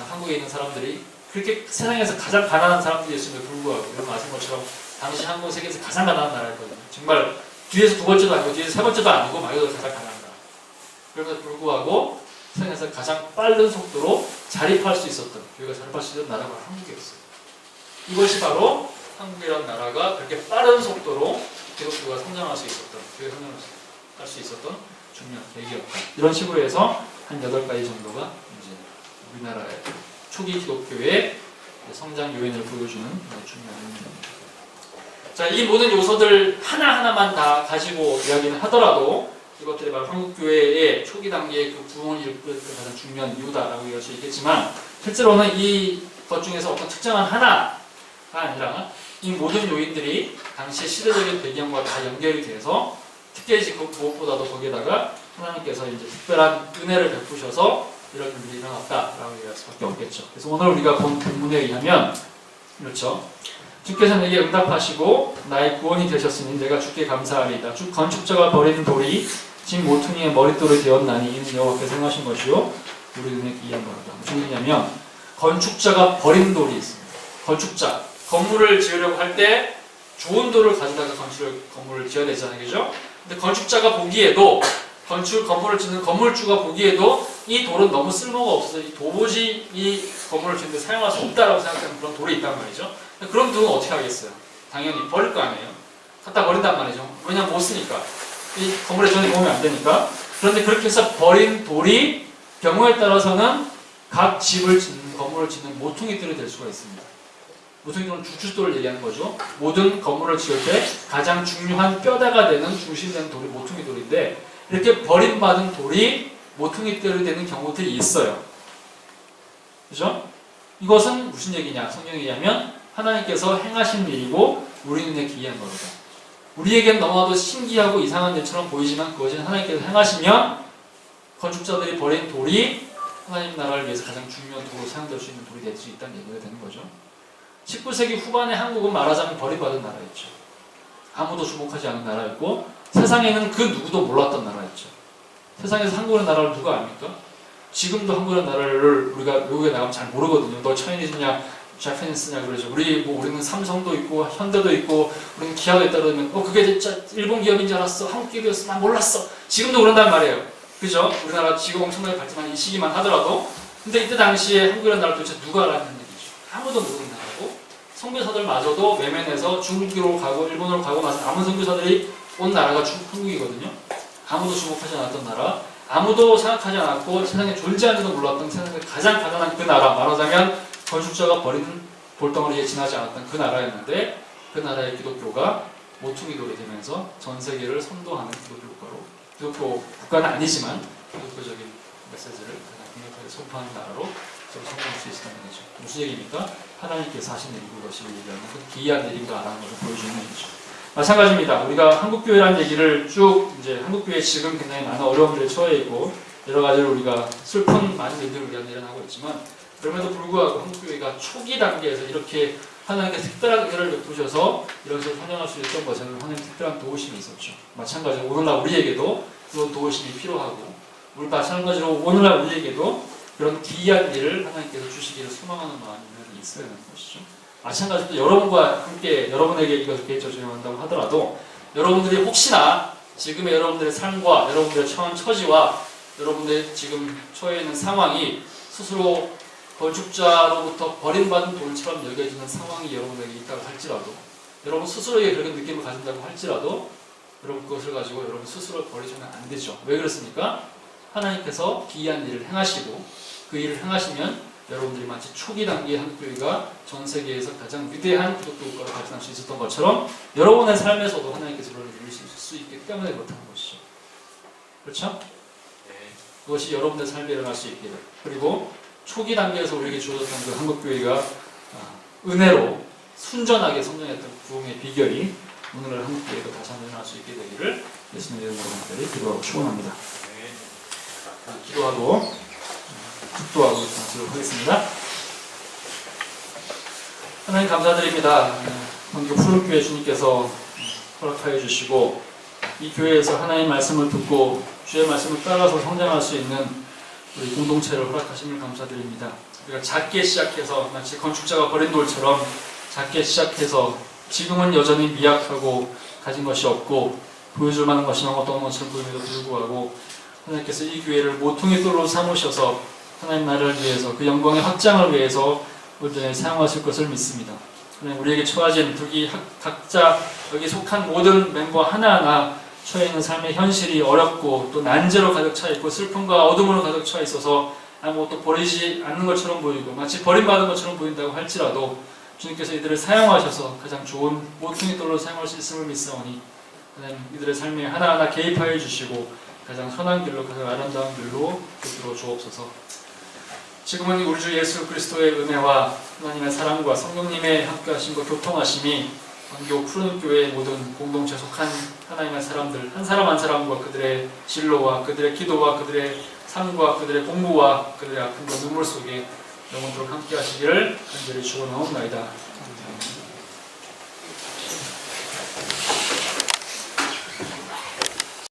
한국에 있는 사람들이 그렇게 세상에서 가장 가난한 사람들이었음에도 불구하고 여러분 아시는 것처럼 당시 한국은 세계에서 가장 가난한 나라였거든요. 정말 뒤에서 두 번째도 아니고 뒤에서 세 번째도 아니고 말 그대로 가장 가난한 나라. 그럼에도 불구하고 세상에서 가장 빠른 속도로 자립할 수 있었던 교회가 자립할 수 있는 나라가 한국이었어요. 이것이 바로 한국이라는 나라가 그렇게 빠른 속도로 기독교가 성장할 수 있었던, 교회가 성장할 수 있었던 중요한 계기였다. 이런 식으로 해서 한 8가지 정도가 이제 우리나라의 초기 기독교의 성장 요인을 보여주는 중요한 요인입니다. 자, 이 모든 요소들 하나하나만 다 가지고 이야기를 하더라도 이것들이 바로 한국교회의 초기 단계의 그 부흥을 이끌었던 가장 중요한 이유다라고 얘기했지만 실제로는 이 것 중에서 어떤 특정한 하나 아니라 이 모든 요인들이 당시의 시대적인 배경과 다 연결이 돼서 특별히 무엇보다도 거기에다가 하나님께서 이제 특별한 은혜를 베푸셔서 이런 일이 일어났다라고 얘기할 수밖에 없겠죠. 그래서 오늘 우리가 본 본문에 의하면 그렇죠. 주께서 내게 응답하시고 나의 구원이 되셨으니 내가 주께 감사하리이다. 주 건축자가 버린 돌이 진 모퉁이의 머릿돌이 되었나니 이는 여호와께서 행하신 것이요 우리 눈에 기이한 거다. 무슨 얘기냐면 건축자가 버린 돌이 있습니다. 건축자 건물을 지으려고 할 때 좋은 돌을 가져다가 건물을 지어야 되잖아요, 그죠? 근데 건축자가 보기에도 건물을 짓는 건물주가 보기에도 이 돌은 너무 쓸모가 없어서 도무지 이 건물을 짓는데 사용할 수 없다라고 생각하는 그런 돌이 있단 말이죠. 그런 돌은 어떻게 하겠어요? 당연히 버릴 거 아니에요. 갖다 버린단 말이죠. 왜냐면 못 쓰니까. 이 건물에 전혀 도움이 안 되니까. 그런데 그렇게 해서 버린 돌이 경우에 따라서는 각 집을 짓는 건물을 짓는 모퉁이돌이 될 수가 있습니다. 모퉁이돌은 주춧돌을 얘기하는 거죠. 모든 건물을 지을 때 가장 중요한 뼈대가 되는 중심되는 돌이 모퉁이돌인데 이렇게 버림받은 돌이 모퉁이돌이 되는 경우들이 있어요. 그죠? 이것은 무슨 얘기냐? 성경에 의하면 하나님께서 행하신 일이고 우리 눈에 기이한 거다. 우리에겐 너무나도 신기하고 이상한 일처럼 보이지만 그것이 하나님께서 행하시면 건축자들이 버린 돌이 하나님 나라를 위해서 가장 중요한 돌로 사용될 수 있는 돌이 될 수 있다는 얘기가 되는 거죠. 19세기 후반에 한국은 말하자면 버림받은 나라였죠. 아무도 주목하지 않은 나라였고 세상에는 그 누구도 몰랐던 나라였죠. 세상에서 한국의 나라를 누가 압니까? 지금도 한국의 나라를 우리가 외국에 나가면 잘 모르거든요. 너 차이니즈냐, 자파니스냐 그러죠. 우리는 삼성도 있고 현대도 있고 우리는 기아도 있다 그러면 그게 진짜 일본 기업인 줄 알았어. 한국 기업이었어. 난 몰랐어. 지금도 그런단 말이에요. 그죠? 우리나라 지금 엄청나게 발전한 이 시기만 하더라도 근데 이때 당시에 한국이라는 나라를 도대체 누가 알았는 얘기죠. 아무도 모르는 나라고 선교사들마저도 외면해서 중국으로 가고 일본으로 가고 나서 남은 선교사들이 온 나라가 한국이거든요. 아무도 주목하지 않았던 나라, 아무도 생각하지 않았고 세상에 존재하는지도 몰랐던 세상에 가장 가난한 그 나라, 말하자면 건축자가 버리는 돌덩어리에 지나지 않았던 그 나라였는데 그 나라의 기독교가 모퉁이돌이 되면서 전 세계를 선도하는 기독교 국가는 아니지만 기독교적인 메시지를 가장 강력하게 선포하는 나라로 성공할 수 있었다는 거죠. 무슨 얘기입니까? 하나님께서 하신 일이 그것이 얘기하는 그 기이한 일인가라는 것을 보여주는 얘기죠. 마찬가지입니다. 우리가 한국교회라는 얘기를 쭉 이제 한국교회 지금 굉장히 많은 어려움들에 처해 있고 여러 가지로 우리가 슬픈 많은 일들을 우리가 일어나고 있지만 그럼에도 불구하고 한국교회가 초기 단계에서 이렇게 하나님께서 특별한 은혜를 베푸셔서 이런 식으로 성장할 수 있었던 것은 하나님의 특별한 도우심이 있었죠. 마찬가지로 오늘날 우리에게도 그런 도우심이 필요하고 마찬가지로 오늘날 우리에게도 그런 기이한 일을 하나님께서 주시기를 소망하는 마음이 있어야 하는 것이죠. 마찬가지로 여러분과 함께 여러분에게 이것을 개인적으로 적용한다고 하더라도 여러분들이 혹시나 지금의 여러분들의 삶과 여러분들의 처한 처지와 여러분들의 지금 처해 있는 상황이 스스로 건축자로부터 버림받은 돌처럼 여겨지는 상황이 여러분에게 있다고 할지라도 여러분 스스로에게 그런 느낌을 가진다고 할지라도 여러분 그것을 가지고 여러분 스스로 버리시면 안 되죠. 왜 그렇습니까? 하나님께서 기이한 일을 행하시고 그 일을 행하시면 여러분들이 마치 초기 단계의 한국교회가 전 세계에서 가장 위대한 기독교 국가로 발전할 수 있었던 것처럼 여러분의 삶에서도 하나님께서 그런 일을 이루실 수 있기 때문에 그렇다는 것이죠. 그렇죠? 네. 그것이 여러분의 삶에 일어날 수 있기를. 그리고 초기 단계에서 우리에게 주어졌던 그 한국교회가 은혜로 순전하게 성장했던 부흥의 비결이 오늘날 한국교회가 다시 한번 일어날 수 있게 되기를 예수님의 이름으로 간절히 기도하고 축원합니다. 네. 기도하고 축도하고 마치도록 하겠습니다. 하나님 감사드립니다. 한국 푸른교회 주님께서 허락하여 주시고 이 교회에서 하나님의 말씀을 듣고 주의 말씀을 따라서 성장할 수 있는 우리 공동체를 허락하심을 감사드립니다. 우리가 작게 시작해서 마치 건축자가 버린 돌처럼 작게 시작해서 지금은 여전히 미약하고 가진 것이 없고 보여줄 만한 것이 어떤 것처럼 보임에도 불구하고 하나님께서 이 교회를 모퉁이돌로 삼으셔서 하나님 나라를 위해서 그 영광의 확장을 위해서 온전히 사용하실 것을 믿습니다. 하나님 우리에게 처하진 각자 여기 속한 모든 멤버 하나하나 처해 있는 삶의 현실이 어렵고 또 난제로 가득 차 있고 슬픔과 어둠으로 가득 차 있어서 아무것도 버리지 않는 것처럼 보이고 마치 버림받은 것처럼 보인다고 할지라도 주님께서 이들을 사용하셔서 가장 좋은 모퉁이돌로 사용할 수 있음을 믿사오니 하나님 이들의 삶에 하나하나 개입하여 주시고 가장 선한 길로 가장 아름다운 길로 이끌어 주옵소서. 지금은 우리 주 예수 그리스도의 은혜와 하나님의 사랑과 성령님의 함께하심과 교통하심이 광교 푸른교회 모든 공동체 속한 하나님의 사람들 한 사람 한 사람과 그들의 진로와 그들의 기도와 그들의 삶과 그들의 공부와 그들의 아픔과 눈물 속에 영원토록 함께하시기를 간절히 축원하옵나이다.